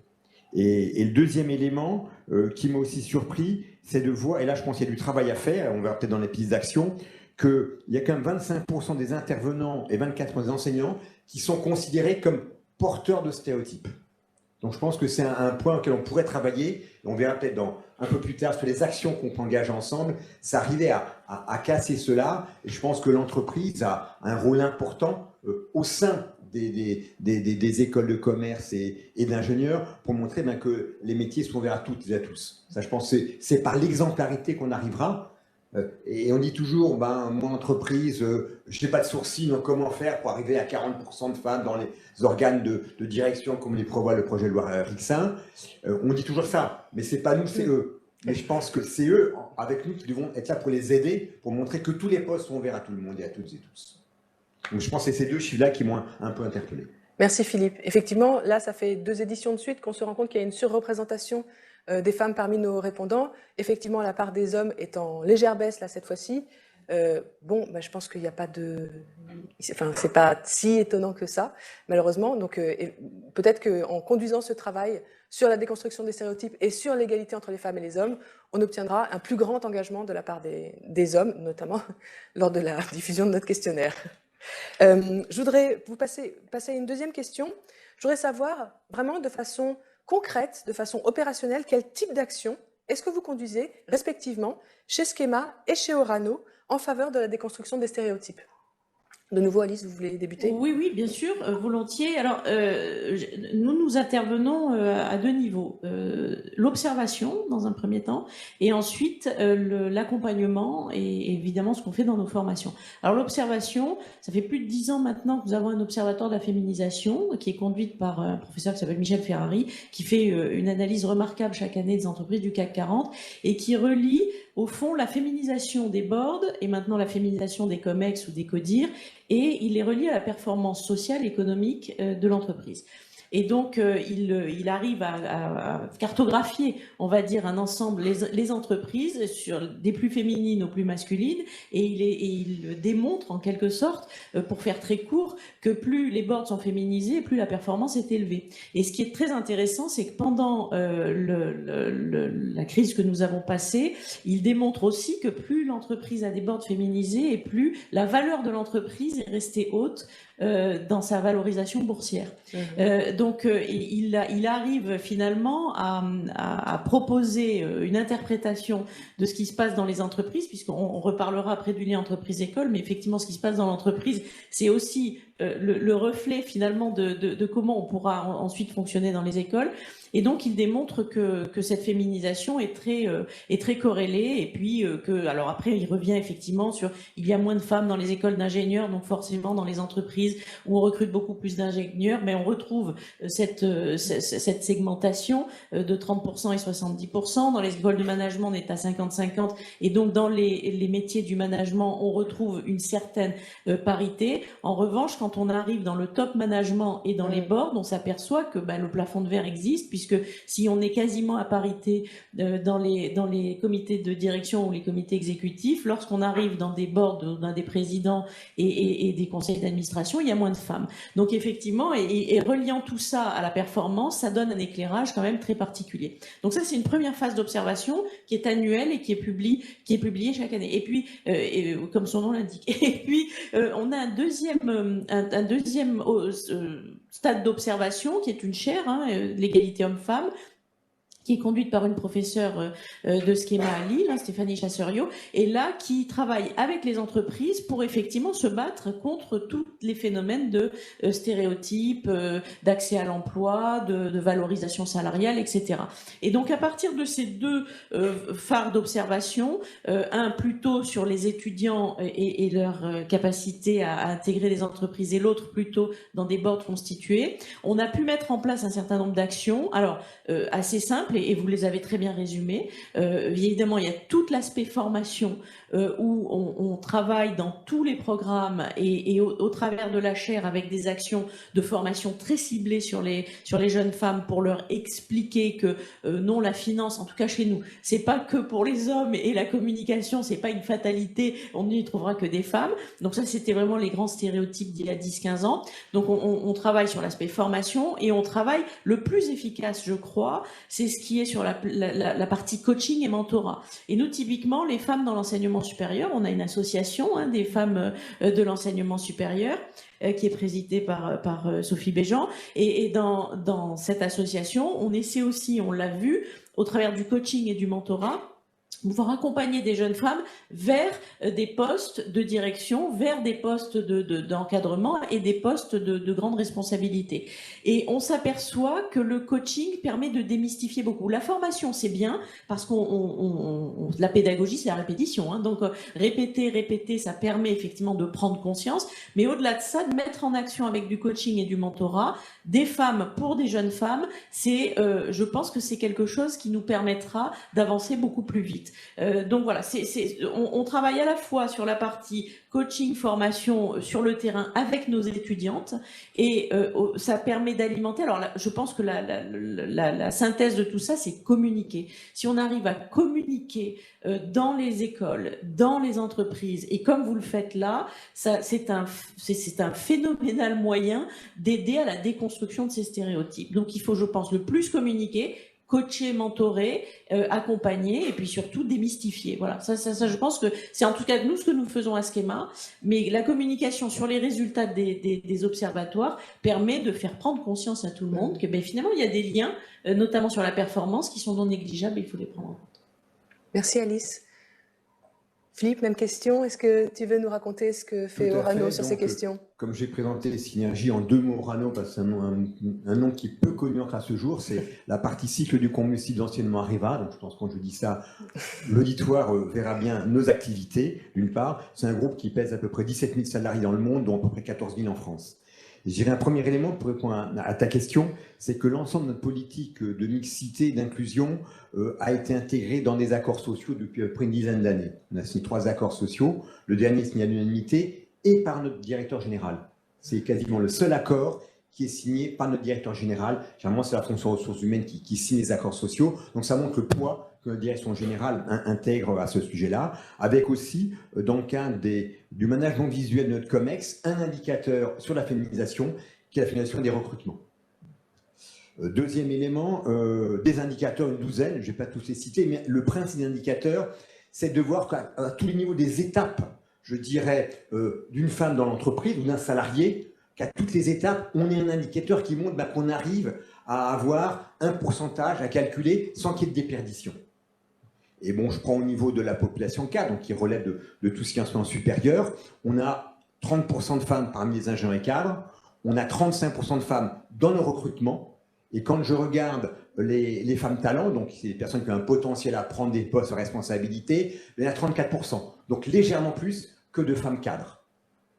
Et le deuxième élément qui m'a aussi surpris, c'est de voir, et là je pense qu'il y a du travail à faire, on verra peut-être dans les pistes d'action, qu'il y a quand même 25% des intervenants et 24% des enseignants qui sont considérés comme porteurs de stéréotypes. Donc je pense que c'est un point auquel on pourrait travailler, et on verra peut-être un peu plus tard sur les actions qu'on peut engager ensemble, ça arrivait à casser cela, et je pense que l'entreprise a un rôle important au sein des écoles de commerce et d'ingénieurs pour montrer que les métiers sont ouverts à toutes et à tous. Ça, je pense que c'est par l'exemplarité qu'on arrivera. Et on dit toujours, mon entreprise, je n'ai pas de sourcils, donc comment faire pour arriver à 40% de femmes dans les organes de direction comme les prévoit le projet de loi Rixin. On dit toujours ça, mais ce n'est pas nous, c'est eux. Mais je pense que c'est eux, avec nous, qui devons être là pour les aider, pour montrer que tous les postes sont ouverts à tout le monde et à toutes et tous. Donc je pense que c'est ces deux chiffres-là qui m'ont un peu interpellé. Merci Philippe. Effectivement, là, ça fait 2 éditions de suite qu'on se rend compte qu'il y a une surreprésentation des femmes parmi nos répondants. Effectivement, la part des hommes est en légère baisse, là, cette fois-ci. Je pense qu'il n'y a pas de... Enfin, c'est pas si étonnant que ça, malheureusement. Donc, peut-être qu'en conduisant ce travail sur la déconstruction des stéréotypes et sur l'égalité entre les femmes et les hommes, on obtiendra un plus grand engagement de la part des hommes, notamment lors de la diffusion de notre questionnaire. Je voudrais vous passer à une deuxième question. Je voudrais savoir, vraiment de façon concrète, de façon opérationnelle, quel type d'action est-ce que vous conduisez respectivement chez Schema et chez Orano en faveur de la déconstruction des stéréotypes? De nouveau, Alice, vous voulez débuter? Oui, bien sûr, volontiers. Alors, nous intervenons à 2 niveaux. L'observation, dans un premier temps, et ensuite l'accompagnement et évidemment ce qu'on fait dans nos formations. Alors, l'observation, ça fait plus de 10 ans maintenant que nous avons un observatoire de la féminisation qui est conduite par un professeur qui s'appelle Michel Ferrari, qui fait une analyse remarquable chaque année des entreprises du CAC 40 et qui relie au fond la féminisation des boards et maintenant la féminisation des COMEX ou des CODIR, et il est relié à la performance sociale et économique de l'entreprise. Et donc, il arrive à cartographier, on va dire, un ensemble, les entreprises, sur des plus féminines aux plus masculines, et il démontre, en quelque sorte, pour faire très court, que plus les boards sont féminisés, plus la performance est élevée. Et ce qui est très intéressant, c'est que pendant la crise que nous avons passée, il démontre aussi que plus l'entreprise a des boards féminisés, et plus la valeur de l'entreprise est restée haute dans sa valorisation boursière. Donc, il arrive finalement à proposer une interprétation de ce qui se passe dans les entreprises, puisqu'on reparlera après du lien entreprise-école, mais effectivement, ce qui se passe dans l'entreprise, c'est aussi le reflet finalement de comment on pourra ensuite fonctionner dans les écoles. Et donc, il démontre que cette féminisation est très corrélée, et puis alors après, il revient effectivement sur il y a moins de femmes dans les écoles d'ingénieurs, donc forcément dans les entreprises, entreprises où on recrute beaucoup plus d'ingénieurs, mais on retrouve cette segmentation de 30% et 70%. Dans les écoles de management, on est à 50-50. Et donc, dans les métiers du management, on retrouve une certaine parité. En revanche, quand on arrive dans le top management et dans les boards, on s'aperçoit que le plafond de verre existe, puisque si on est quasiment à parité dans les comités de direction ou les comités exécutifs, lorsqu'on arrive dans des boards, dans des présidents et des conseils d'administration, il y a moins de femmes. Donc effectivement, et reliant tout ça à la performance, ça donne un éclairage quand même très particulier. Donc ça, c'est une première phase d'observation qui est annuelle et qui est publiée chaque année. Et puis, comme son nom l'indique. Et puis, on a un deuxième stade d'observation qui est une chaire, l'égalité homme-femme, qui est conduite par une professeure de schéma à Lille, Stéphanie Chasseriot, et là, qui travaille avec les entreprises pour effectivement se battre contre tous les phénomènes de stéréotypes, d'accès à l'emploi, de valorisation salariale, etc. Et donc, à partir de ces deux phares d'observation, un plutôt sur les étudiants et leur capacité à intégrer les entreprises, et l'autre plutôt dans des boards constitués, on a pu mettre en place un certain nombre d'actions, alors assez simples, et vous les avez très bien résumés. Évidemment, il y a tout l'aspect formation où on travaille dans tous les programmes et au travers de la chaire avec des actions de formation très ciblées sur les jeunes femmes pour leur expliquer que non, la finance, en tout cas chez nous, c'est pas que pour les hommes et la communication, c'est pas une fatalité, on n'y trouvera que des femmes. Donc ça, c'était vraiment les grands stéréotypes d'il y a 10-15 ans. Donc on travaille sur l'aspect formation et on travaille le plus efficace, je crois, c'est ce qui est sur la partie coaching et mentorat. Et nous, typiquement, les femmes dans l'enseignement supérieur, on a une association des femmes de l'enseignement supérieur qui est présidée par Sophie Béjean. Et dans cette association, on essaie aussi, on l'a vu, au travers du coaching et du mentorat, pouvoir accompagner des jeunes femmes vers des postes de direction, vers des postes d'encadrement et des postes de grande responsabilité. Et on s'aperçoit que le coaching permet de démystifier beaucoup. La formation, c'est bien, parce qu'on la pédagogie, c'est la répétition. Donc, répéter, ça permet effectivement de prendre conscience. Mais au-delà de ça, de mettre en action avec du coaching et du mentorat, des femmes pour des jeunes femmes, je pense que c'est quelque chose qui nous permettra d'avancer beaucoup plus vite. Donc voilà, on travaille à la fois sur la partie coaching, formation sur le terrain avec nos étudiantes et ça permet d'alimenter. Alors là, je pense que la synthèse de tout ça, c'est communiquer. Si on arrive à communiquer dans les écoles, dans les entreprises, et comme vous le faites là, c'est un phénoménal moyen d'aider à la déconstruction de ces stéréotypes. Donc il faut, je pense, le plus communiquer, coacher, mentorer, accompagner et puis surtout démystifier. Voilà, ça, je pense que c'est en tout cas nous ce que nous faisons à Schema, mais la communication sur les résultats des observatoires permet de faire prendre conscience à tout le monde que finalement il y a des liens, notamment sur la performance, qui sont non négligeables et il faut les prendre en compte. Merci Alice. Philippe, même question. Est-ce que tu veux nous raconter ce que fait Orano sur ces questions? Comme j'ai présenté les synergies en 2 mots, Orano, parce que c'est un nom qui est peu connu encore à ce jour, c'est la partie cycle du combustible d'enseignement Areva. Donc je pense que quand je dis ça, l'auditoire verra bien nos activités, d'une part. C'est un groupe qui pèse à peu près 17 000 salariés dans le monde, dont à peu près 14 000 en France. Je dirais un premier élément pour répondre à ta question, c'est que l'ensemble de notre politique de mixité, d'inclusion a été intégré dans des accords sociaux depuis à peu près une dizaine d'années. On a signé 3 accords sociaux, le dernier signé à l'unanimité et par notre directeur général. C'est quasiment le seul accord qui est signé par notre directeur général. Généralement, c'est la fonction ressources humaines qui signe les accords sociaux. Donc ça montre le poids que la direction générale intègre à ce sujet-là, avec aussi, dans le cadre du management visuel de notre COMEX, un indicateur sur la féminisation, qui est la féminisation des recrutements. Deuxième élément, des indicateurs, une douzaine, je ne vais pas tous les citer, mais le principe des indicateurs, c'est de voir qu'à tous les niveaux des étapes, je dirais, d'une femme dans l'entreprise ou d'un salarié, qu'à toutes les étapes, on ait un indicateur qui montre qu'on arrive à avoir un pourcentage à calculer sans qu'il y ait de déperdition. Et bon, je prends au niveau de la population cadre, donc qui relève de tout ce qui est enseignement supérieur. On a 30% de femmes parmi les ingénieurs et cadres, on a 35% de femmes dans le recrutement. Et quand je regarde les femmes talents, donc c'est des personnes qui ont un potentiel à prendre des postes de responsabilité, il y en a 34%, donc légèrement plus que de femmes cadres.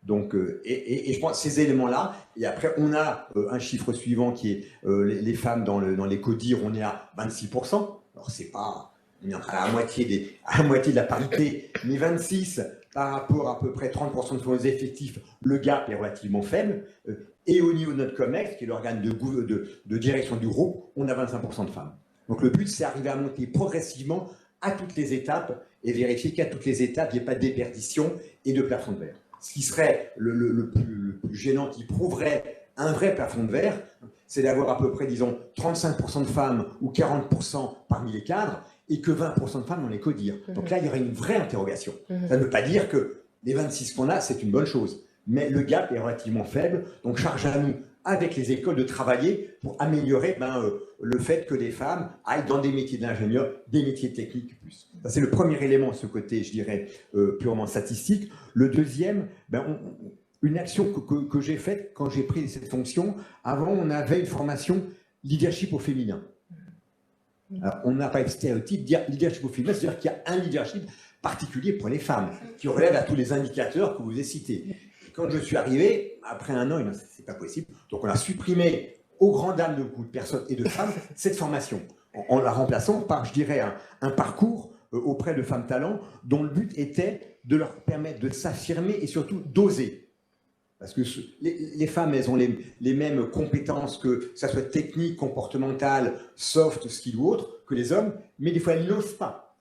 Donc, et je pense ces éléments-là, et après on a un chiffre suivant qui est les femmes dans les CODIR, on est à 26%. Alors c'est pas, on est à la moitié de la parité, mais 26 par rapport à peu près 30% de nos effectifs, le gap est relativement faible. Et au niveau de notre COMEX, qui est l'organe de direction du groupe, on a 25% de femmes. Donc le but, c'est d'arriver à monter progressivement à toutes les étapes et vérifier qu'à toutes les étapes, il n'y ait pas de déperdition et de plafond de verre. Ce qui serait le plus gênant, qui prouverait un vrai plafond de verre, c'est d'avoir à peu près, disons, 35% de femmes ou 40% parmi les cadres et que 20% de femmes dans les CODIR. Donc là, il y aurait une vraie interrogation. Ça ne veut pas dire que les 26 qu'on a, c'est une bonne chose. Mais le gap est relativement faible. Donc, charge à nous, avec les écoles, de travailler pour améliorer le fait que les femmes aillent dans des métiers d'ingénieur, des métiers techniques plus. Ça, c'est le premier élément, ce côté, je dirais, purement statistique. Le deuxième, une action que j'ai faite quand j'ai pris cette fonction. Avant, on avait une formation leadership au féminin. Alors, on n'a pas de stéréotype, dire leadership au féminin, c'est-à-dire qu'il y a un leadership particulier pour les femmes, qui relève à tous les indicateurs que vous avez cités. Et quand je suis arrivé, après un an, c'est pas possible. Donc, on a supprimé, aux grandes dames de beaucoup de personnes et de femmes, cette formation, en la remplaçant par, je dirais, un parcours auprès de femmes talents, dont le but était de leur permettre de s'affirmer et surtout d'oser. Parce que les femmes, elles ont les mêmes compétences, que ça soit technique, comportementale, soft, skill ou autre, que les hommes, mais des fois, elles n'osent pas.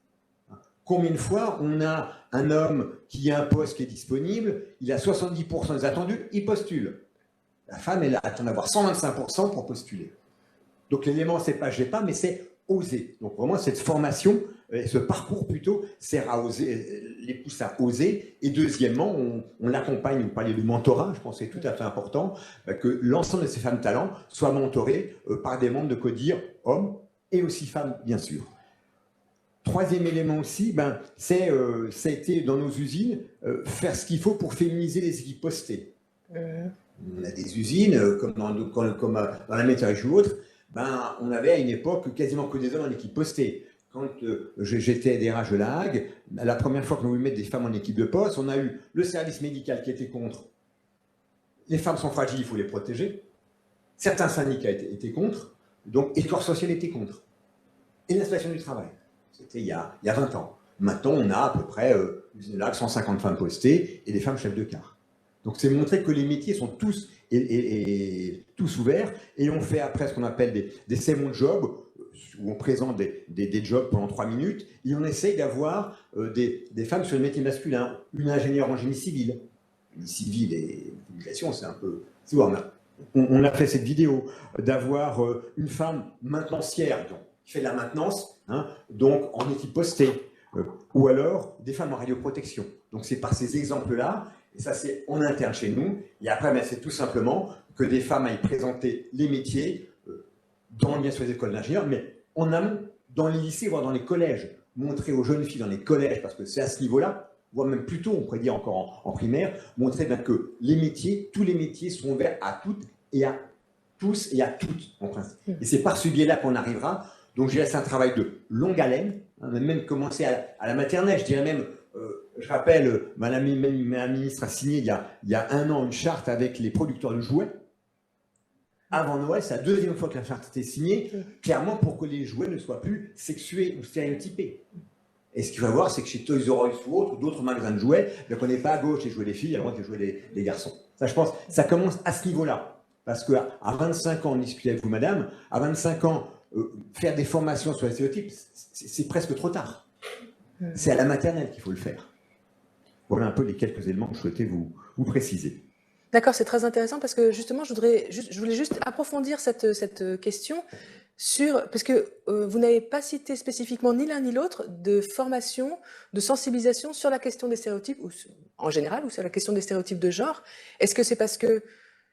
Combien de fois on a un homme qui a un poste qui est disponible, il a 70% des attendus, il postule. La femme, elle attend d'avoir 125% pour postuler. Donc l'élément, c'est pas j'ai pas, mais c'est oser. Donc vraiment, cette formation, ce parcours plutôt, sert à oser, les pousse à oser. Et deuxièmement, on l'accompagne, vous parliez de mentorat, je pense que c'est tout à fait important, que l'ensemble de ces femmes talents soient mentorées par des membres de CODIR, hommes et aussi femmes, bien sûr. Troisième élément aussi, ça a été dans nos usines, faire ce qu'il faut pour féminiser les équipes postées. On a des usines, comme dans la métallurgie ou autre, on avait à une époque quasiment que des hommes en équipe postée. Quand j'étais DRH de la Hague, la première fois que nous voulons mettre des femmes en équipe de poste, on a eu le service médical qui était contre. Les femmes sont fragiles, il faut les protéger. Certains syndicats étaient contre, donc, et le corps social était contre. Et l'inspection du travail. C'était il y a 20 ans. Maintenant, on a à peu près 150 femmes postées et des femmes chefs de car. Donc, c'est montrer que les métiers sont tous ouverts et on fait après ce qu'on appelle des sémons de job où on présente des jobs pendant 3 minutes et on essaye d'avoir des femmes sur le métier masculin, une ingénieure en génie civil. Génie civil et communication, c'est un peu... On a fait cette vidéo d'avoir une femme maintenancière qui fait de la maintenance, donc en équipe postée, ou alors des femmes en radioprotection. Donc c'est par ces exemples-là, et ça c'est en interne chez nous, et après c'est tout simplement que des femmes aillent présenter les métiers dans bien sûr les écoles d'ingénieurs, mais en amont, dans les lycées, voire dans les collèges, montrer aux jeunes filles dans les collèges, parce que c'est à ce niveau-là, voire même plus tôt, on pourrait dire encore en primaire, montrer bien que les métiers, tous les métiers sont ouverts à toutes et à tous et à toutes, en principe. Et c'est par ce biais-là qu'on arrivera. Donc, j'ai laissé un travail de longue haleine, même commencé à la maternelle. Je dirais même, je rappelle, Madame ministre a signé il y a 1 an une charte avec les producteurs de jouets. Avant Noël, c'est la 2e fois que la charte a été signée, clairement pour que les jouets ne soient plus sexués ou stéréotypés. Et ce qu'il faut voir, c'est que chez Toys R Us ou d'autres magasins de jouets, on n'est pas à gauche les jouets des filles, à droite les jouets des garçons. Ça, je pense, ça commence à ce niveau-là. Parce qu'à 25 ans, on discutait avec vous, madame, à 25 ans, faire des formations sur les stéréotypes, c'est presque trop tard. C'est à la maternelle qu'il faut le faire. Voilà un peu les quelques éléments que je souhaitais vous préciser. D'accord, c'est très intéressant parce que justement, je voulais juste approfondir cette question parce que vous n'avez pas cité spécifiquement ni l'un ni l'autre de formation, de sensibilisation sur la question des stéréotypes, ou en général, ou sur la question des stéréotypes de genre. Est-ce que c'est parce que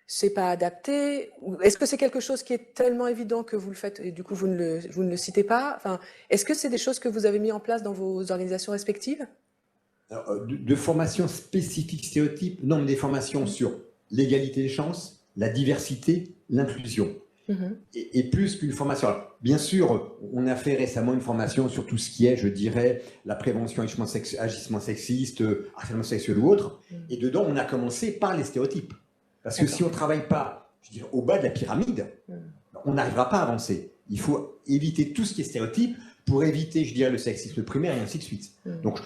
c'est pas adapté, ou est-ce que c'est quelque chose qui est tellement évident que vous le faites et du coup vous ne le citez pas? Enfin, est-ce que c'est des choses que vous avez mis en place dans vos organisations respectives? Alors, de formation spécifique stéréotype, non, mais des formations sur l'égalité des chances, la diversité, l'inclusion. Et plus qu'une formation. Alors, bien sûr, on a fait récemment une formation sur tout ce qui est, je dirais, la prévention agissement sexiste, harcèlement sexuel ou autre. Et dedans, on a commencé par les stéréotypes. Parce que si on ne travaille pas, je dirais, au bas de la pyramide, on n'arrivera pas à avancer. Il faut éviter tout ce qui est stéréotype pour éviter, je dirais, le sexisme primaire et ainsi de suite. Donc,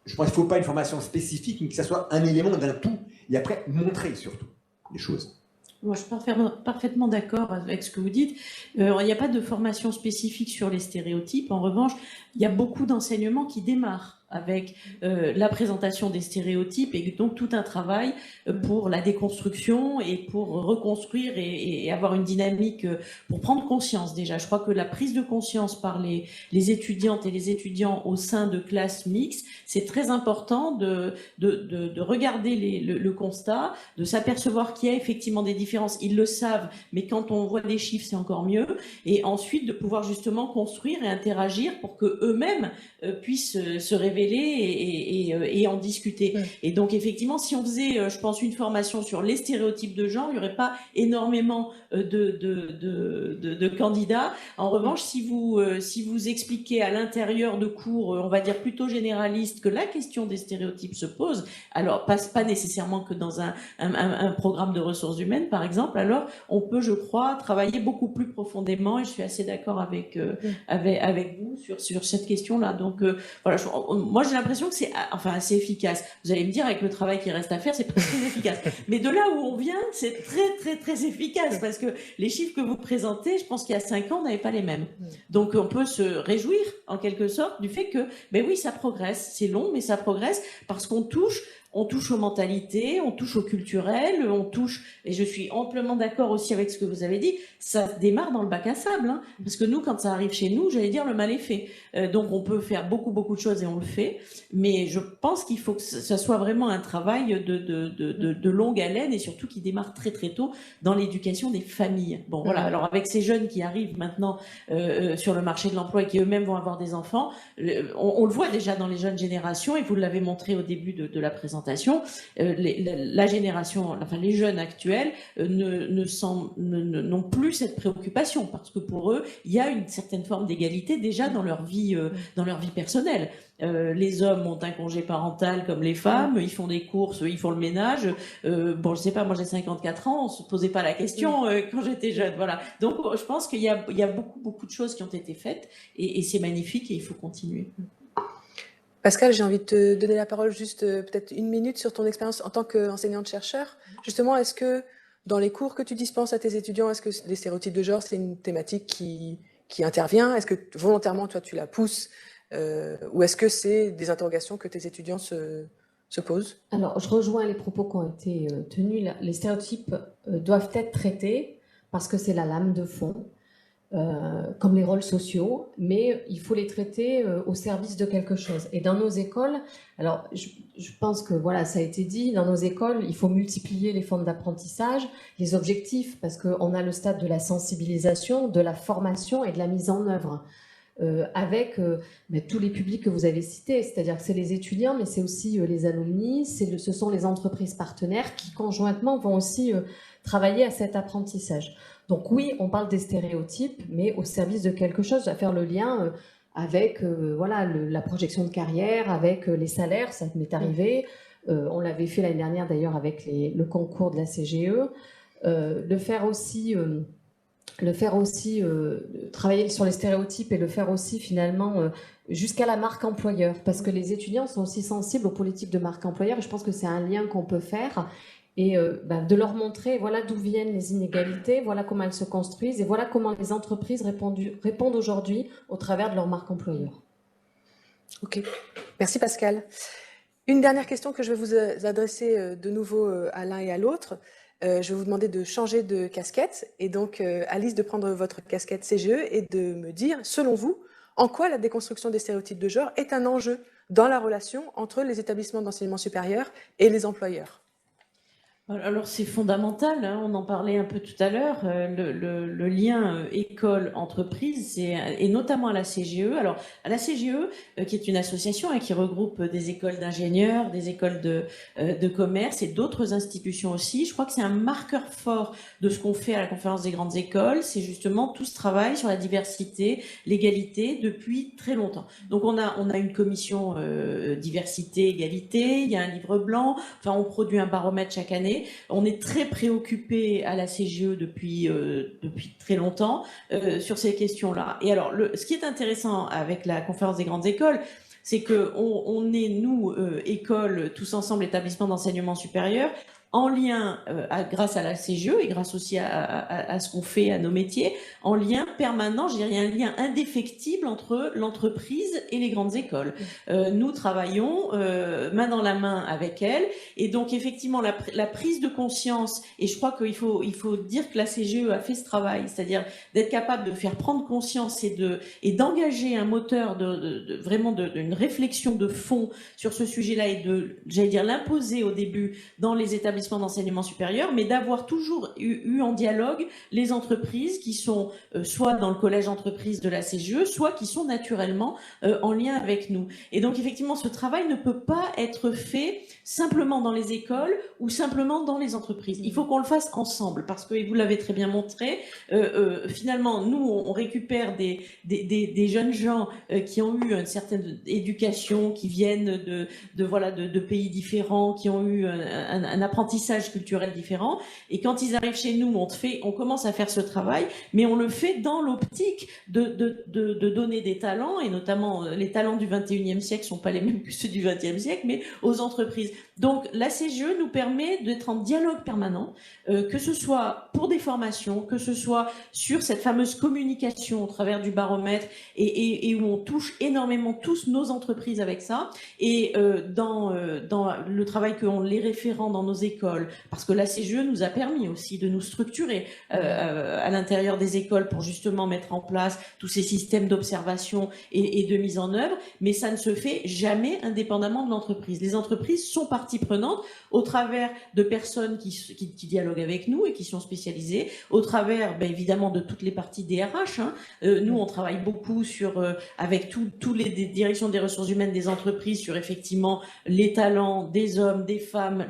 je pense qu'il ne faut pas une formation spécifique, mais que ça soit un élément d'un tout. Et après, montrer surtout les choses. Moi, je suis parfaitement d'accord avec ce que vous dites. Il n'y a pas de formation spécifique sur les stéréotypes. En revanche, il y a beaucoup d'enseignements qui démarrent avec la présentation des stéréotypes et donc tout un travail pour la déconstruction et pour reconstruire et avoir une dynamique pour prendre conscience déjà. Je crois que la prise de conscience par les étudiantes et les étudiants au sein de classes mixtes, c'est très important de regarder le constat, de s'apercevoir qu'il y a effectivement des différences. Ils le savent, mais quand on voit les chiffres, c'est encore mieux. Et ensuite, de pouvoir justement construire et interagir pour que eux-mêmes puissent se révéler et en discuter. Et donc, effectivement, si on faisait, je pense, une formation sur les stéréotypes de genre, il n'y aurait pas énormément de candidats. En revanche, si vous expliquez à l'intérieur de cours, on va dire plutôt généralistes, que la question des stéréotypes se pose, alors pas nécessairement que dans un programme de ressources humaines, par exemple, alors on peut, je crois, travailler beaucoup plus profondément, et je suis assez d'accord avec vous sur cette question-là. Donc, voilà, moi j'ai l'impression que c'est assez efficace. Vous allez me dire, avec le travail qui reste à faire, c'est pas très efficace. Mais de là où on vient, c'est très, très, très efficace, parce que les chiffres que vous présentez, je pense qu'il y a 5 ans, on n'avait pas les mêmes. Donc on peut se réjouir, en quelque sorte, du fait que, ben oui, ça progresse. C'est long, mais ça progresse, parce qu'on touche aux mentalités, on touche au culturel, on touche, et je suis amplement d'accord aussi avec ce que vous avez dit, ça démarre dans le bac à sable, hein, parce que nous, quand ça arrive chez nous, j'allais dire, le mal est fait. Donc on peut faire beaucoup, beaucoup de choses et on le fait, mais je pense qu'il faut que ça soit vraiment un travail de longue haleine et surtout qui démarre très, très tôt dans l'éducation des familles. Bon, voilà, alors avec ces jeunes qui arrivent maintenant sur le marché de l'emploi et qui eux-mêmes vont avoir des enfants, on le voit déjà dans les jeunes générations, et vous l'avez montré au début de la présentation, la génération, enfin les jeunes actuels n'ont plus cette préoccupation, parce que pour eux, il y a une certaine forme d'égalité déjà dans leur vie personnelle. Les hommes ont un congé parental comme les femmes, ils font des courses, ils font le ménage. Bon, je sais pas, moi j'ai 54 ans, on se posait pas la question quand j'étais jeune, voilà. Donc je pense qu'il y a beaucoup, beaucoup de choses qui ont été faites, et c'est magnifique, et il faut continuer. Pascal, j'ai envie de te donner la parole juste peut-être une minute sur ton expérience en tant qu'enseignante-chercheur. Justement, est-ce que dans les cours que tu dispenses à tes étudiants, est-ce que les stéréotypes de genre, c'est une thématique qui intervient? Est-ce que volontairement, toi, tu la pousses ou est-ce que c'est des interrogations que tes étudiants se posent? Alors, je rejoins les propos qui ont été tenus. Les stéréotypes doivent être traités parce que c'est la lame de fond. Comme les rôles sociaux, mais il faut les traiter au service de quelque chose. Et dans nos écoles, alors je pense que voilà, ça a été dit, dans nos écoles, il faut multiplier les formes d'apprentissage, les objectifs, parce qu'on a le stade de la sensibilisation, de la formation et de la mise en œuvre. Avec tous les publics que vous avez cités, c'est-à-dire que c'est les étudiants, mais c'est aussi les alumni, ce sont les entreprises partenaires qui conjointement vont aussi travailler à cet apprentissage. Donc oui, on parle des stéréotypes, mais au service de quelque chose, à faire le lien avec voilà, la projection de carrière, avec les salaires, ça m'est arrivé. On l'avait fait l'année dernière d'ailleurs avec le concours de la CGE. Le faire aussi, travailler sur les stéréotypes et le faire aussi finalement jusqu'à la marque employeur, parce que les étudiants sont aussi sensibles aux politiques de marque employeur, et je pense que c'est un lien qu'on peut faire. Et de leur montrer voilà d'où viennent les inégalités, voilà comment elles se construisent et voilà comment les entreprises répondent aujourd'hui au travers de leur marque employeur. Ok, merci Pascal. Une dernière question que je vais vous adresser de nouveau à l'un et à l'autre. Je vais vous demander de changer de casquette et donc Alice de prendre votre casquette CGE et de me dire, selon vous, en quoi la déconstruction des stéréotypes de genre est un enjeu dans la relation entre les établissements d'enseignement supérieur et les employeurs. Alors c'est fondamental, hein, on en parlait un peu tout à l'heure, le lien école-entreprise, et notamment à la CGE. Alors à la CGE, qui est une association qui regroupe des écoles d'ingénieurs, des écoles de commerce et d'autres institutions aussi, je crois que c'est un marqueur fort de ce qu'on fait à la conférence des grandes écoles, c'est justement tout ce travail sur la diversité, l'égalité depuis très longtemps. Donc on a une commission diversité, égalité, il y a un livre blanc, enfin on produit un baromètre chaque année. On est très préoccupé à la CGE depuis très longtemps sur ces questions-là. Et alors, ce qui est intéressant avec la conférence des grandes écoles, c'est qu'on est, nous, écoles, tous ensemble, établissements d'enseignement supérieur, en lien, grâce à la CGE et grâce aussi à ce qu'on fait, à nos métiers, en lien permanent, je dirais un lien indéfectible entre l'entreprise et les grandes écoles. Nous travaillons main dans la main avec elles, et donc effectivement la prise de conscience, et je crois qu'il faut dire que la CGE a fait ce travail, c'est-à-dire d'être capable de faire prendre conscience et d'engager un moteur vraiment d'une réflexion de fond sur ce sujet-là, et j'allais dire, l'imposer au début dans les établissements d'enseignement supérieur, mais d'avoir toujours eu en dialogue les entreprises qui sont soit dans le collège entreprise de la CGE, soit qui sont naturellement en lien avec nous. Et donc effectivement, ce travail ne peut pas être fait simplement dans les écoles ou simplement dans les entreprises. Il faut qu'on le fasse ensemble, parce que, et vous l'avez très bien montré, finalement, nous, on récupère des jeunes gens qui ont eu une certaine éducation, qui viennent de pays différents, qui ont eu un apprentissage culturel différent, et quand ils arrivent chez nous, on commence à faire ce travail, mais on le fait dans l'optique de donner des talents, et notamment les talents du 21e siècle sont pas les mêmes que ceux du 20e siècle, mais aux entreprises. Donc la CGE nous permet d'être en dialogue permanent, que ce soit pour des formations, que ce soit sur cette fameuse communication au travers du baromètre, et où on touche énormément tous nos entreprises avec ça, et dans le travail qu'ont les référents dans nos écoles, parce que la CGE nous a permis aussi de nous structurer à l'intérieur des écoles pour justement mettre en place tous ces systèmes d'observation et de mise en œuvre, mais ça ne se fait jamais indépendamment de l'entreprise. Les entreprises sont partie prenante au travers de personnes qui dialoguent avec nous et qui sont spécialisées, au travers évidemment de toutes les parties DRH. Nous, on travaille beaucoup avec tous les directions des ressources humaines des entreprises sur effectivement les talents des hommes, des femmes,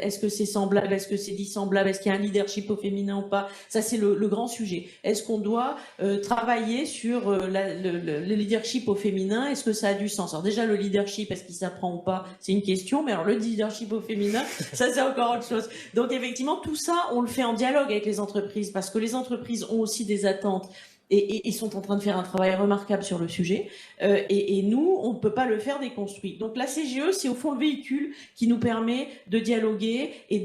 est-ce que c'est semblable, est-ce que c'est dissemblable, est-ce qu'il y a un leadership au féminin ou pas? Ça, c'est le grand sujet. Est-ce qu'on doit travailler sur le leadership au féminin? Est-ce que ça a du sens? Alors déjà, le leadership, est-ce qu'il s'apprend ou pas? C'est une question, mais alors le leadership au féminin, ça c'est encore autre chose. Donc effectivement, tout ça, on le fait en dialogue avec les entreprises, parce que les entreprises ont aussi des attentes et sont en train de faire un travail remarquable sur le sujet. Et nous, on ne peut pas le faire déconstruit. Donc la CGE, c'est au fond le véhicule qui nous permet de dialoguer et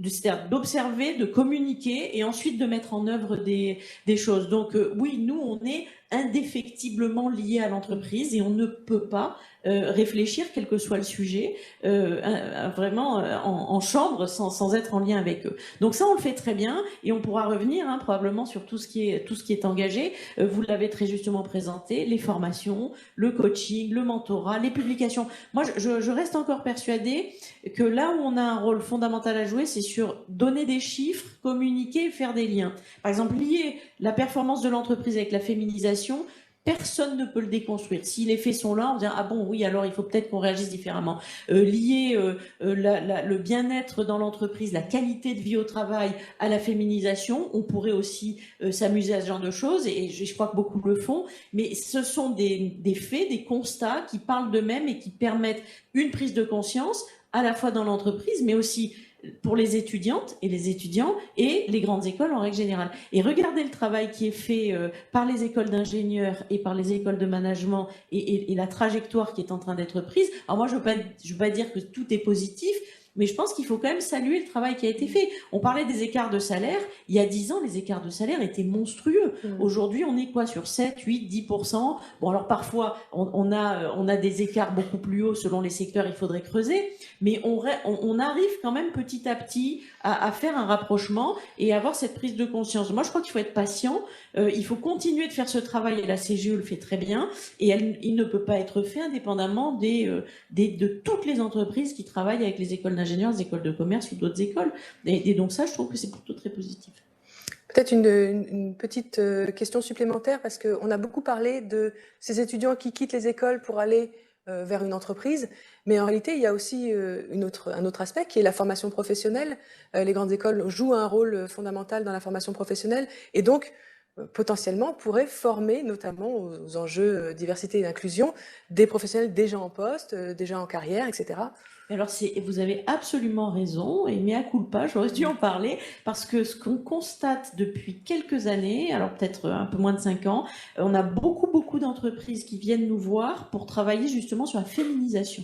c'est-à-dire d'observer, de communiquer et ensuite de mettre en œuvre des choses. Donc oui, nous, on est indéfectiblement liés à l'entreprise et on ne peut pas réfléchir, quel que soit le sujet, vraiment en chambre sans être en lien avec eux. Donc ça, on le fait très bien et on pourra revenir probablement sur tout ce qui est engagé. Vous l'avez très justement présenté, les formations, le coaching, le mentorat, les publications. Moi, je reste encore persuadée que là où on a un rôle fondamental à jouer, c'est sur donner des chiffres, communiquer et faire des liens. Par exemple, lier la performance de l'entreprise avec la féminisation, personne ne peut le déconstruire. Si les faits sont là, on dit ah bon oui, alors il faut peut-être qu'on réagisse différemment. Lier le bien-être dans l'entreprise, la qualité de vie au travail à la féminisation, on pourrait aussi s'amuser à ce genre de choses et je crois que beaucoup le font. Mais ce sont des faits, des constats qui parlent d'eux-mêmes et qui permettent une prise de conscience à la fois dans l'entreprise, mais aussi pour les étudiantes et les étudiants et les grandes écoles en règle générale. Et regardez le travail qui est fait par les écoles d'ingénieurs et par les écoles de management et la trajectoire qui est en train d'être prise. Alors moi, je veux pas dire que tout est positif, mais je pense qu'il faut quand même saluer le travail qui a été fait. On parlait des écarts de salaire. Il y a 10 ans, les écarts de salaire étaient monstrueux. Aujourd'hui, on est quoi sur 7, 8, 10%. Bon, alors parfois, on a des écarts beaucoup plus hauts selon les secteurs, il faudrait creuser. Mais on arrive quand même petit à petit à faire un rapprochement et à avoir cette prise de conscience. Moi, je crois qu'il faut être patient. Il faut continuer de faire ce travail et la CGE le fait très bien. Et il ne peut pas être fait indépendamment de toutes les entreprises qui travaillent avec les écoles d'ingénieurs, des écoles de commerce ou d'autres écoles. Et donc ça, je trouve que c'est plutôt très positif. Peut-être une petite question supplémentaire, parce qu'on a beaucoup parlé de ces étudiants qui quittent les écoles pour aller vers une entreprise, mais en réalité, il y a aussi un autre aspect qui est la formation professionnelle. Les grandes écoles jouent un rôle fondamental dans la formation professionnelle, et donc potentiellement pourraient former, notamment aux enjeux diversité et d'inclusion, des professionnels déjà en poste, déjà en carrière, etc. Alors, vous avez absolument raison, et mea culpa, j'aurais dû en parler, parce que ce qu'on constate depuis quelques années, alors peut-être un peu moins de 5 ans, on a beaucoup d'entreprises qui viennent nous voir pour travailler justement sur la féminisation.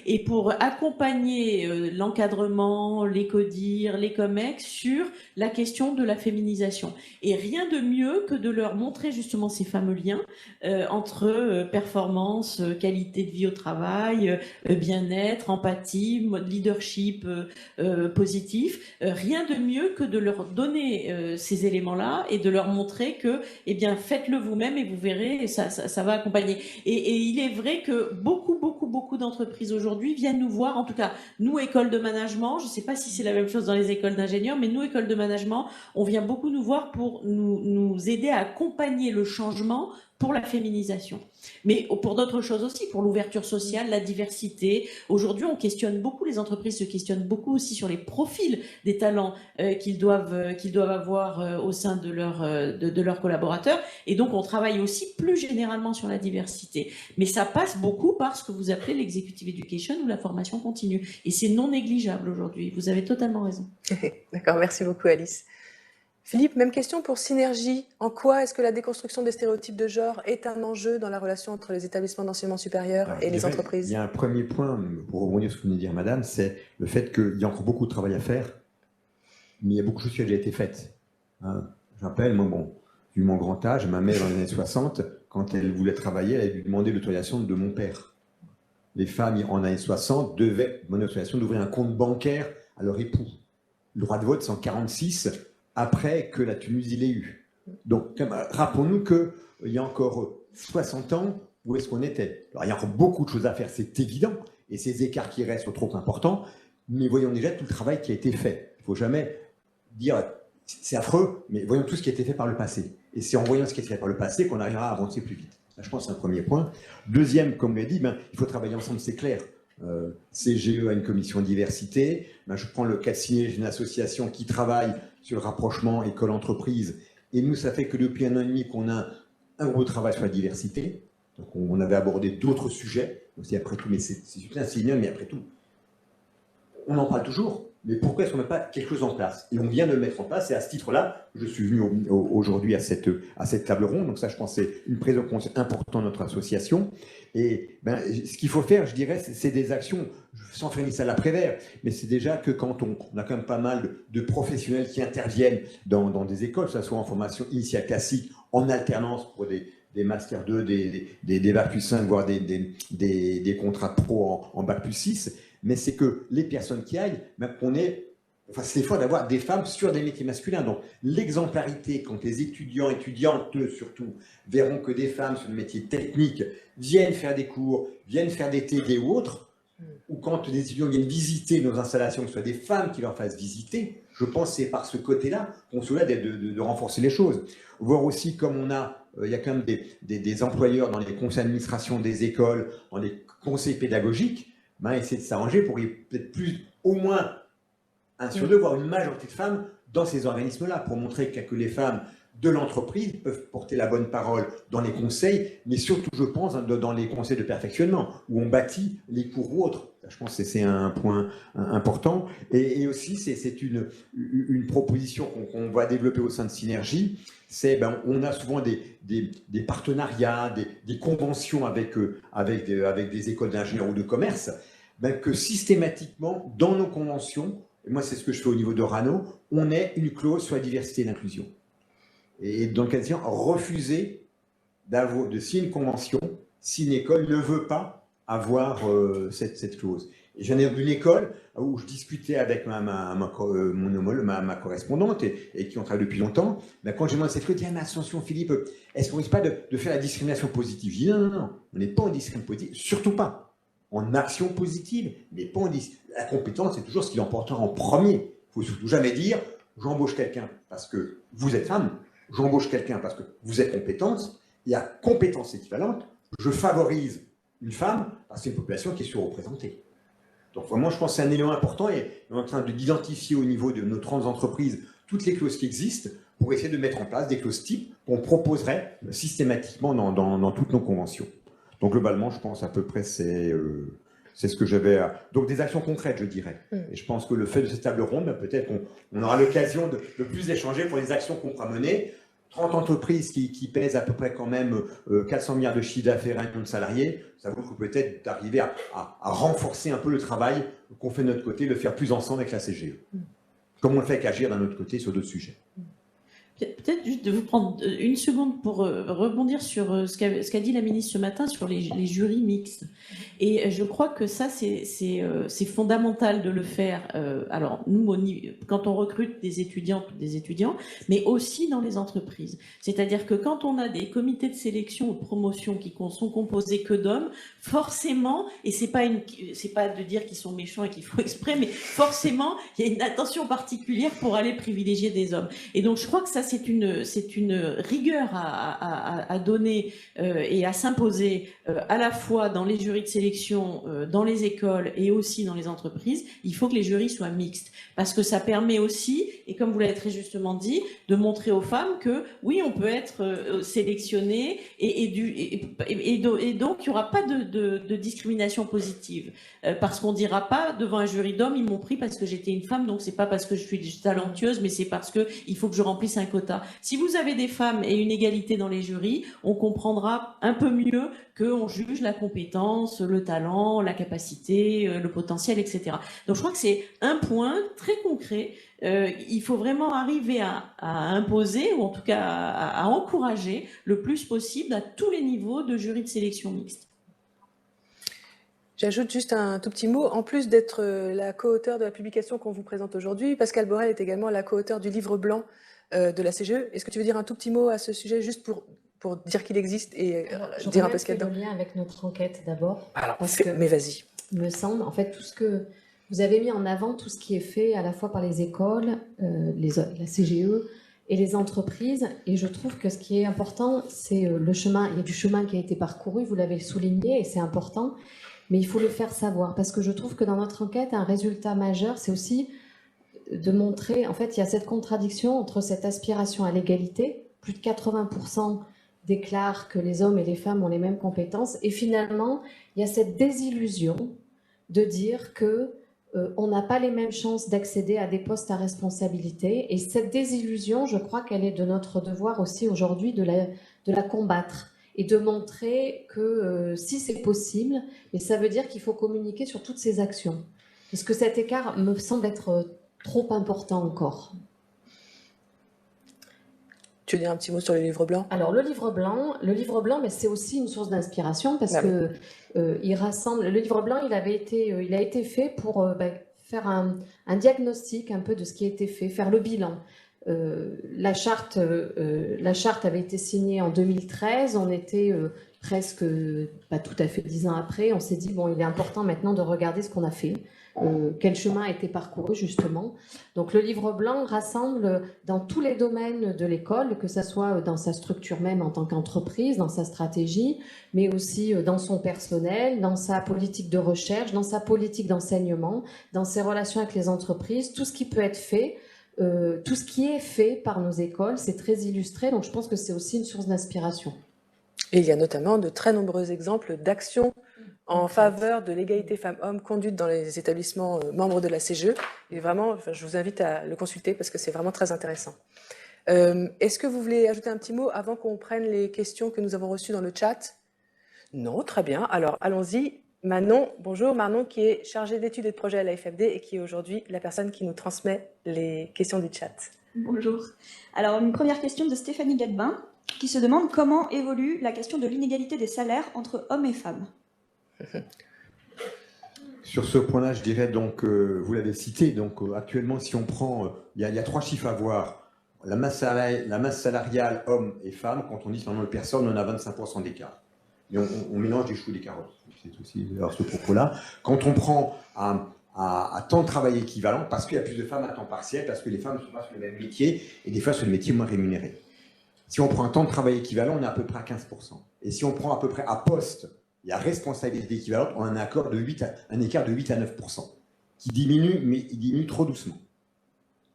Et pour accompagner l'encadrement, les CODIR, les COMEX sur la question de la féminisation. Et rien de mieux que de leur montrer justement ces fameux liens entre performance, qualité de vie au travail, bien-être, empathie, leadership positif. Rien de mieux que de leur donner ces éléments-là et de leur montrer que, eh bien, faites-le vous-même et vous verrez, ça va accompagner. Et il est vrai que beaucoup d'entreprises aujourd'hui viennent nous voir, en tout cas, nous, écoles de management, je ne sais pas si c'est la même chose dans les écoles d'ingénieurs, mais nous, écoles de management, on vient beaucoup nous voir pour nous aider à accompagner le changement pour la féminisation. Mais pour d'autres choses aussi, pour l'ouverture sociale, la diversité. Aujourd'hui, on questionne beaucoup, les entreprises se questionnent beaucoup aussi sur les profils des talents qu'ils doivent avoir au sein de leurs collaborateurs. Et donc, on travaille aussi plus généralement sur la diversité. Mais ça passe beaucoup par ce que vous appelez l'executive education ou la formation continue. Et c'est non négligeable aujourd'hui. Vous avez totalement raison. D'accord, merci beaucoup Alice. Philippe, même question pour Synergie. En quoi est-ce que la déconstruction des stéréotypes de genre est un enjeu dans la relation entre les établissements d'enseignement supérieur et les entreprises? Il y a un premier point, pour rebondir sur ce que venait de dire Madame, c'est le fait qu'il y a encore beaucoup de travail à faire, mais il y a beaucoup de choses qui ont déjà été faites. Hein, je rappelle, moi, vu mon grand âge, ma mère dans les années 60, quand elle voulait travailler, elle a dû demander l'autorisation de mon père. Les femmes, en années 60, devaient demander l'autorisation d'ouvrir un compte bancaire à leur époux. Le droit de vote, c'est en 1946, après que la Tunisie l'ait eu. Donc, rappelons-nous qu'il y a encore 60 ans, où est-ce qu'on était? Alors, il y a encore beaucoup de choses à faire, c'est évident, et ces écarts qui restent sont trop importants, mais voyons déjà tout le travail qui a été fait. Il ne faut jamais dire, c'est affreux, mais voyons tout ce qui a été fait par le passé. Et c'est en voyant ce qui a été fait par le passé qu'on arrivera à avancer plus vite. Là, je pense que c'est un premier point. Deuxième, comme l'a dit, il faut travailler ensemble, c'est clair. CGE a une commission diversité. Je prends le cas de Synergie, une association qui travaille sur le rapprochement école-entreprise. Et nous, ça fait que depuis 1 an et demi qu'on a un gros travail sur la diversité. Donc, on avait abordé d'autres sujets. Aussi, après tout, mais c'est bien, mais après tout, on en parle toujours. Mais pourquoi est-ce qu'on ne met pas quelque chose en place? Et on vient de le mettre en place. Et à ce titre-là, je suis venu aujourd'hui à cette table ronde. Donc ça, je pense que c'est une prise en compte importante de notre association. Et ce qu'il faut faire, je dirais, c'est des actions, sans faire une salle à Prévert, mais c'est déjà que quand on a quand même pas mal de professionnels qui interviennent dans des écoles, que ce soit en formation initiale classique, en alternance pour des Master 2, des Bac plus 5, voire des contrats de pro en Bac plus 6, mais c'est que les personnes qui aillent, c'est l'effort d'avoir des femmes sur des métiers masculins. Donc l'exemplarité, quand les étudiantes surtout, verront que des femmes sur des métiers techniques viennent faire des cours, viennent faire des TD ou autres, ou quand des étudiants viennent visiter nos installations, que ce soit des femmes qui leur fassent visiter, je pense que c'est par ce côté-là qu'on se doit de renforcer les choses. Voir aussi comme il y a quand même des employeurs dans les conseils d'administration des écoles, dans les conseils pédagogiques, essayer de s'arranger pour peut-être plus, au moins, 1 sur 2, voire une majorité de femmes dans ces organismes-là, pour montrer que les femmes de l'entreprise peuvent porter la bonne parole dans les conseils, mais surtout, je pense, dans les conseils de perfectionnement, où on bâtit les cours ou autres. Je pense que c'est un point important. Et aussi, c'est une proposition qu'on va développer au sein de Synergie. On a souvent des partenariats, des conventions avec des écoles d'ingénieurs ou de commerce, que systématiquement, dans nos conventions, et moi c'est ce que je fais au niveau de Rano, on ait une clause sur la diversité et l'inclusion. Et dans le cas de refuser de signer une convention si une école ne veut pas avoir cette clause. Et j'en ai une école où je discutais avec ma correspondante et qui ont travaillé depuis longtemps. Quand j'ai demandé cette clause, elle dit, mais attention Philippe, est-ce qu'on ne risque pas de faire la discrimination positive? Je dis non, on n'est pas en discrimination positive, surtout pas. en action positive, mais pas en disant. La compétence, c'est toujours ce qui l'emportera en premier. Il ne faut surtout jamais dire j'embauche quelqu'un parce que vous êtes femme, j'embauche quelqu'un parce que vous êtes compétente, et à compétence équivalente, je favorise une femme parce que c'est une population qui est surreprésentée. Donc vraiment, je pense que c'est un élément important et on est en train d'identifier au niveau de nos 30 entreprises toutes les clauses qui existent pour essayer de mettre en place des clauses types qu'on proposerait systématiquement dans toutes nos conventions. Donc globalement, je pense à peu près c'est ce que j'avais. Donc des actions concrètes, je dirais. Et je pense que le fait de cette table ronde, peut-être qu'on aura l'occasion de plus échanger pour les actions qu'on pourra mener. 30 entreprises qui pèsent à peu près quand même 400 milliards de chiffre d'affaires, 1 million de salariés, ça vaut le coup peut-être d'arriver à renforcer un peu le travail qu'on fait de notre côté, le faire plus ensemble avec la CGE. Comme on le fait avec Agir d'un autre côté sur d'autres sujets. Peut-être juste de vous prendre une seconde pour rebondir sur ce qu'a dit la ministre ce matin sur les jurys mixtes. Et je crois que ça, c'est fondamental de le faire. Alors, nous, quand on recrute des étudiantes ou des étudiants, mais aussi dans les entreprises. C'est-à-dire que quand on a des comités de sélection ou de promotion qui sont composés que d'hommes, forcément, et c'est pas de dire qu'ils sont méchants et qu'ils font exprès, mais forcément, il y a une attention particulière pour aller privilégier des hommes. Et donc, je crois que ça, c'est une rigueur à donner et à s'imposer à la fois dans les jurys de sélection, dans les écoles et aussi dans les entreprises. Il faut que les jurys soient mixtes parce que ça permet aussi, et comme vous l'avez très justement dit, de montrer aux femmes que oui, on peut être sélectionné et donc il n'y aura pas de discrimination positive parce qu'on ne dira pas devant un jury d'hommes, ils m'ont pris parce que j'étais une femme, donc c'est pas parce que je suis talentueuse, mais c'est parce que il faut que je remplisse un quota. Si vous avez des femmes et une égalité dans les jurys, on comprendra un peu mieux qu'on juge la compétence, le talent, la capacité, le potentiel, etc. Donc je crois que c'est un point très concret. Il faut vraiment arriver à imposer, ou en tout cas à encourager le plus possible à tous les niveaux de jury de sélection mixte. J'ajoute juste un tout petit mot. En plus d'être la co-auteure de la publication qu'on vous présente aujourd'hui, Pascale Borel est également la co-auteure du livre blanc de la CGE. Est-ce que tu veux dire un tout petit mot à ce sujet, juste pour dire qu'il existe et dire un peu ce qu'il y a dedans ? Le lien avec notre enquête d'abord. Mais vas-y. Il me semble, en fait, tout ce que vous avez mis en avant, tout ce qui est fait à la fois par les écoles, la CGE et les entreprises. Et je trouve que ce qui est important, c'est le chemin. Il y a du chemin qui a été parcouru, vous l'avez souligné, et c'est important. Mais il faut le faire savoir, parce que je trouve que dans notre enquête, un résultat majeur, c'est aussi de montrer, en fait, il y a cette contradiction entre cette aspiration à l'égalité, plus de 80% déclarent que les hommes et les femmes ont les mêmes compétences, et finalement, il y a cette désillusion de dire que on n'a pas les mêmes chances d'accéder à des postes à responsabilité, et cette désillusion, je crois qu'elle est de notre devoir aussi aujourd'hui de la combattre, et de montrer que si c'est possible, mais ça veut dire qu'il faut communiquer sur toutes ces actions, parce que cet écart me semble être trop important encore. Tu veux dire un petit mot sur le livre blanc ? Alors le livre blanc, mais c'est aussi une source d'inspiration parce que il rassemble. Le livre blanc, il a été fait pour faire un diagnostic un peu de ce qui a été fait, faire le bilan. La charte avait été signée en 2013. On était presque pas tout à fait 10 ans après. On s'est dit bon, il est important maintenant de regarder ce qu'on a fait. Quel chemin a été parcouru justement. Donc le livre blanc rassemble dans tous les domaines de l'école, que ce soit dans sa structure même en tant qu'entreprise, dans sa stratégie, mais aussi dans son personnel, dans sa politique de recherche, dans sa politique d'enseignement, dans ses relations avec les entreprises, tout ce qui peut être fait, tout ce qui est fait par nos écoles, c'est très illustré, donc je pense que c'est aussi une source d'inspiration. Et il y a notamment de très nombreux exemples d'actions en faveur de l'égalité femmes-hommes conduite dans les établissements membres de la CGE. Et vraiment, je vous invite à le consulter parce que c'est vraiment très intéressant. Est-ce que vous voulez ajouter un petit mot avant qu'on prenne les questions que nous avons reçues dans le chat ? Non, très bien. Alors, allons-y. Manon, bonjour. Manon qui est chargée d'études et de projets à la FFD et qui est aujourd'hui la personne qui nous transmet les questions du chat. Bonjour. Alors, une première question de Stéphanie Gadbin qui se demande comment évolue la question de l'inégalité des salaires entre hommes et femmes. Sur ce point-là, je dirais donc, vous l'avez cité, donc actuellement, si on prend, il y a 3 chiffres à voir. La masse salariale, hommes et femmes, quand on dit sur le nombre de personnes, on a 25% d'écart. mais on mélange des choux et des carottes. C'est aussi alors, ce propos-là. Quand on prend à temps de travail équivalent, parce qu'il y a plus de femmes à temps partiel, parce que les femmes ne sont pas sur le même métier, et des fois sur le métier moins rémunéré. Si on prend un temps de travail équivalent, on est à peu près à 15%. Et si on prend à peu près à poste et à responsabilité équivalente, on a un écart de 8 à 9%, qui diminue, mais il diminue trop doucement.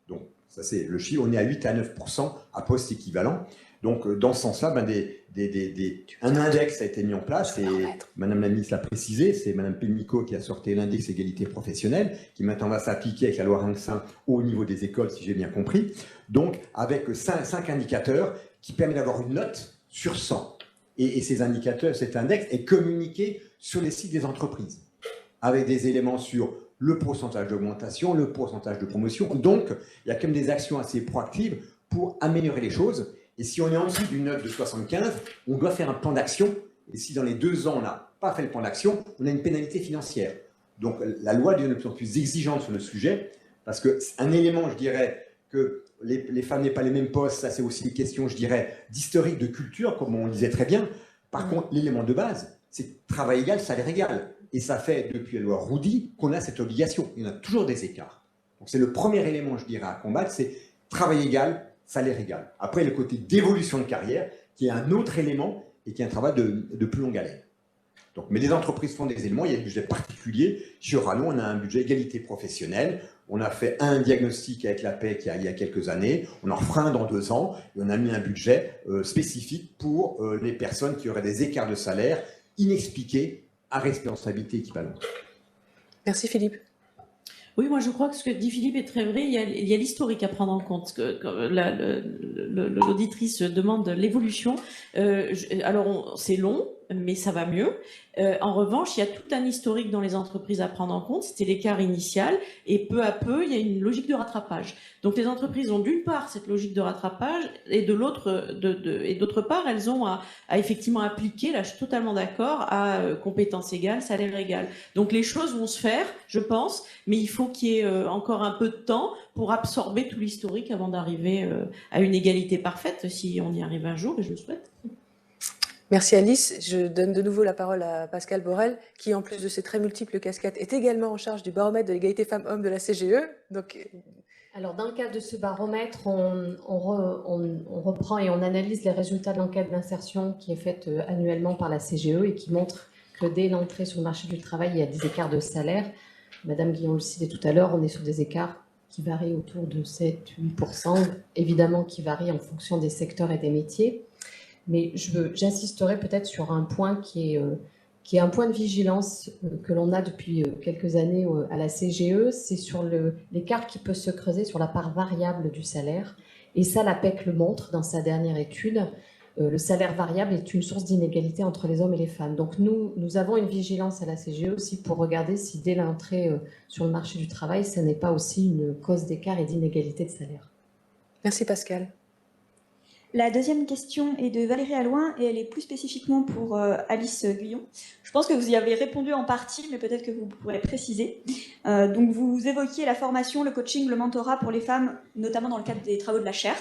Donc, ça c'est le chiffre, on est à 8 à 9% à poste équivalent. Donc, dans ce sens-là, un index a été mis en place, et Madame la ministre l'a précisé, c'est Madame Pénicaud qui a sorti l'index égalité professionnelle, qui maintenant va s'appliquer avec la loi Rinxin au niveau des écoles, si j'ai bien compris. Donc, avec 5 indicateurs qui permettent d'avoir une note sur 100. Et ces indicateurs, cet index est communiqué sur les sites des entreprises, avec des éléments sur le pourcentage d'augmentation, le pourcentage de promotion. Donc, il y a quand même des actions assez proactives pour améliorer les choses. Et si on est en dessous d'une note de 75, on doit faire un plan d'action. Et si dans les 2 ans, on n'a pas fait le plan d'action, on a une pénalité financière. Donc, la loi devient de plus en plus exigeante sur le sujet, parce qu'un élément, je dirais, que les femmes n'aient pas les mêmes postes, ça c'est aussi une question, je dirais, d'historique, de culture, comme on le disait très bien. Par contre, l'élément de base, c'est travail égal, salaire égal. Et ça fait, depuis la loi Roudy, qu'on a cette obligation. Il y en a toujours des écarts. Donc c'est le premier élément, je dirais, à combattre, c'est travail égal, salaire égal. Après, le côté d'évolution de carrière, qui est un autre élément et qui est un travail de plus longue haleine. Donc, mais les entreprises font des éléments, il y a des budgets particuliers. Chez Orano, on a un budget égalité professionnelle. On a fait un diagnostic avec la PEC il y a quelques années. On en refera un dans 2 ans. Et on a mis un budget spécifique pour les personnes qui auraient des écarts de salaire inexpliqués à responsabilité équivalente. Merci Philippe. Oui, moi je crois que ce que dit Philippe est très vrai. Il y a l'historique à prendre en compte. L'auditrice demande l'évolution. Alors c'est long, mais ça va mieux. En revanche, il y a tout un historique dans les entreprises à prendre en compte. C'était l'écart initial, et peu à peu, il y a une logique de rattrapage. Donc les entreprises ont d'une part cette logique de rattrapage, et d'autre part, elles ont à effectivement appliquer, là je suis totalement d'accord, à compétences égales, salaire égal. Donc les choses vont se faire, je pense, mais il faut qu'il y ait encore un peu de temps pour absorber tout l'historique avant d'arriver à une égalité parfaite, si on y arrive un jour, et je le souhaite. Merci Alice. Je donne de nouveau la parole à Pascal Borel, qui en plus de ses très multiples casquettes, est également en charge du baromètre de l'égalité femmes-hommes de la CGE. Donc... Alors, dans le cadre de ce baromètre, on reprend et on analyse les résultats de l'enquête d'insertion qui est faite annuellement par la CGE et qui montre que dès l'entrée sur le marché du travail, il y a des écarts de salaire. Madame Guillon le citait tout à l'heure, on est sur des écarts qui varient autour de 7-8%, évidemment qui varient en fonction des secteurs et des métiers. Mais j'insisterai peut-être sur un point qui est un point de vigilance que l'on a depuis quelques années à la CGE, c'est sur l'écart qui peut se creuser sur la part variable du salaire. Et ça, la PEC le montre dans sa dernière étude. Le salaire variable est une source d'inégalité entre les hommes et les femmes. Donc nous avons une vigilance à la CGE aussi pour regarder si dès l'entrée sur le marché du travail, ça n'est pas aussi une cause d'écart et d'inégalité de salaire. Merci Pascal. La deuxième question est de Valérie Allouin et elle est plus spécifiquement pour Alice Guyon. Je pense que vous y avez répondu en partie, mais peut-être que vous pourrez préciser. Donc vous évoquiez la formation, le coaching, le mentorat pour les femmes, notamment dans le cadre des travaux de la chaire.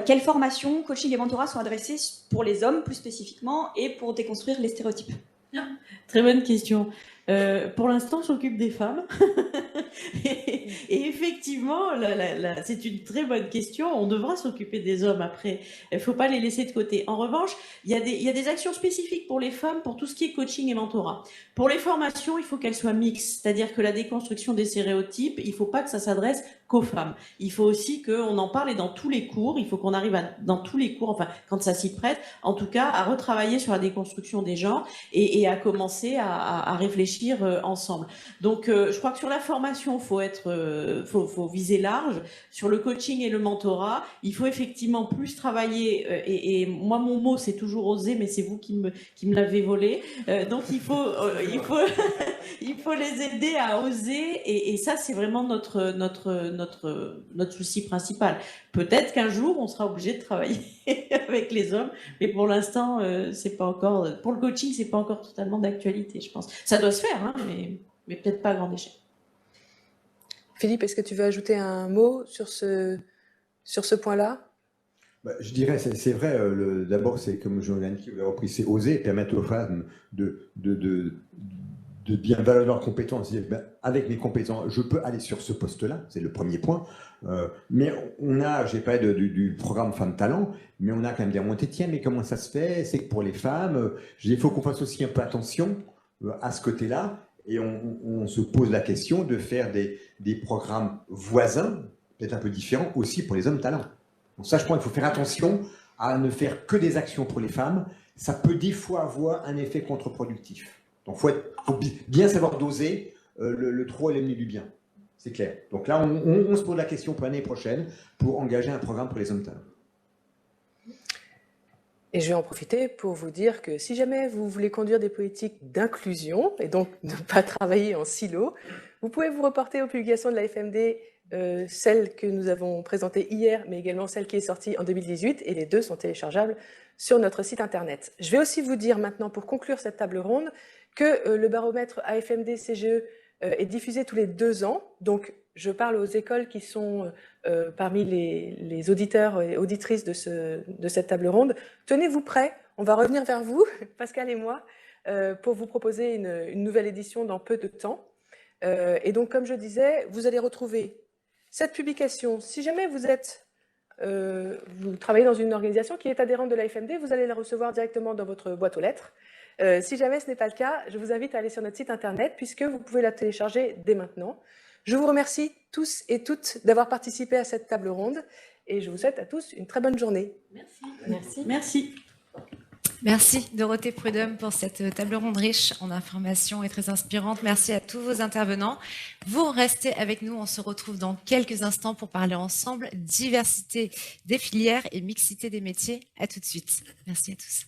Quelles formations, coaching et mentorat sont adressées pour les hommes plus spécifiquement et pour déconstruire les stéréotypes? Très bonne question. Pour l'instant, on s'occupe des femmes. et effectivement, c'est une très bonne question. On devra s'occuper des hommes après. Il ne faut pas les laisser de côté. En revanche, il y a des actions spécifiques pour les femmes, pour tout ce qui est coaching et mentorat. Pour les formations, il faut qu'elles soient mixtes. C'est-à-dire que la déconstruction des stéréotypes, il ne faut pas que ça s'adresse qu'aux femmes. Il faut aussi qu'on en parle et dans tous les cours. Il faut qu'on arrive dans tous les cours, enfin, quand ça s'y prête, en tout cas, à retravailler sur la déconstruction des genres et à commencer à réfléchir ensemble. Donc, je crois que sur la formation, faut viser large. Sur le coaching et le mentorat, il faut effectivement plus travailler. Et moi, mon mot, c'est toujours oser, mais c'est vous qui me l'avez volé. Donc, il faut les aider à oser. Et ça, c'est vraiment notre souci principal. Peut-être qu'un jour, on sera obligé de travailler avec les hommes, mais pour l'instant, c'est pas encore. Pour le coaching, c'est pas encore totalement d'actualité, je pense. Ça doit se faire, hein, mais peut-être pas à grande échelle. Philippe, est-ce que tu veux ajouter un mot sur ce point-là? Je dirais, c'est vrai, d'abord, c'est comme Joanne qui l'a repris, c'est oser permettre aux femmes de bien valoir leurs compétences. Avec mes compétences, je peux aller sur ce poste-là, c'est le premier point. Mais j'ai parlé du programme Femmes Talent, mais on a quand même des remontées. Tiens, mais comment ça se fait? C'est que pour les femmes, il faut qu'on fasse aussi un peu attention à ce côté-là. Et on se pose la question de faire des programmes voisins, peut-être un peu différents, aussi pour les hommes talents. Donc ça, je pense qu'il faut faire attention à ne faire que des actions pour les femmes. Ça peut des fois avoir un effet contre-productif. Donc il faut bien savoir doser le trop et l'ennemi du bien. C'est clair. Donc là, on se pose la question pour l'année prochaine pour engager un programme pour les hommes talents. Et je vais en profiter pour vous dire que si jamais vous voulez conduire des politiques d'inclusion et donc ne pas travailler en silo, vous pouvez vous reporter aux publications de la FMD, celle que nous avons présentée hier, mais également celle qui est sortie en 2018, et les deux sont téléchargeables sur notre site internet. Je vais aussi vous dire maintenant, pour conclure cette table ronde, que le baromètre AFMD-CGE est diffusé tous les 2 ans, donc je parle aux écoles qui sont parmi les auditeurs et auditrices de cette table ronde. Tenez-vous prêts, on va revenir vers vous, Pascal et moi, pour vous proposer une nouvelle édition dans peu de temps. Et donc, comme je disais, vous allez retrouver cette publication. Si jamais vous travaillez dans une organisation qui est adhérente de la FMD, vous allez la recevoir directement dans votre boîte aux lettres. Si jamais ce n'est pas le cas, je vous invite à aller sur notre site internet puisque vous pouvez la télécharger dès maintenant. Je vous remercie tous et toutes d'avoir participé à cette table ronde et je vous souhaite à tous une très bonne journée. Merci. Merci. Merci. Merci Dorothée Prudhomme pour cette table ronde riche en informations et très inspirante. Merci à tous vos intervenants. Vous restez avec nous, on se retrouve dans quelques instants pour parler ensemble diversité des filières et mixité des métiers. À tout de suite. Merci à tous.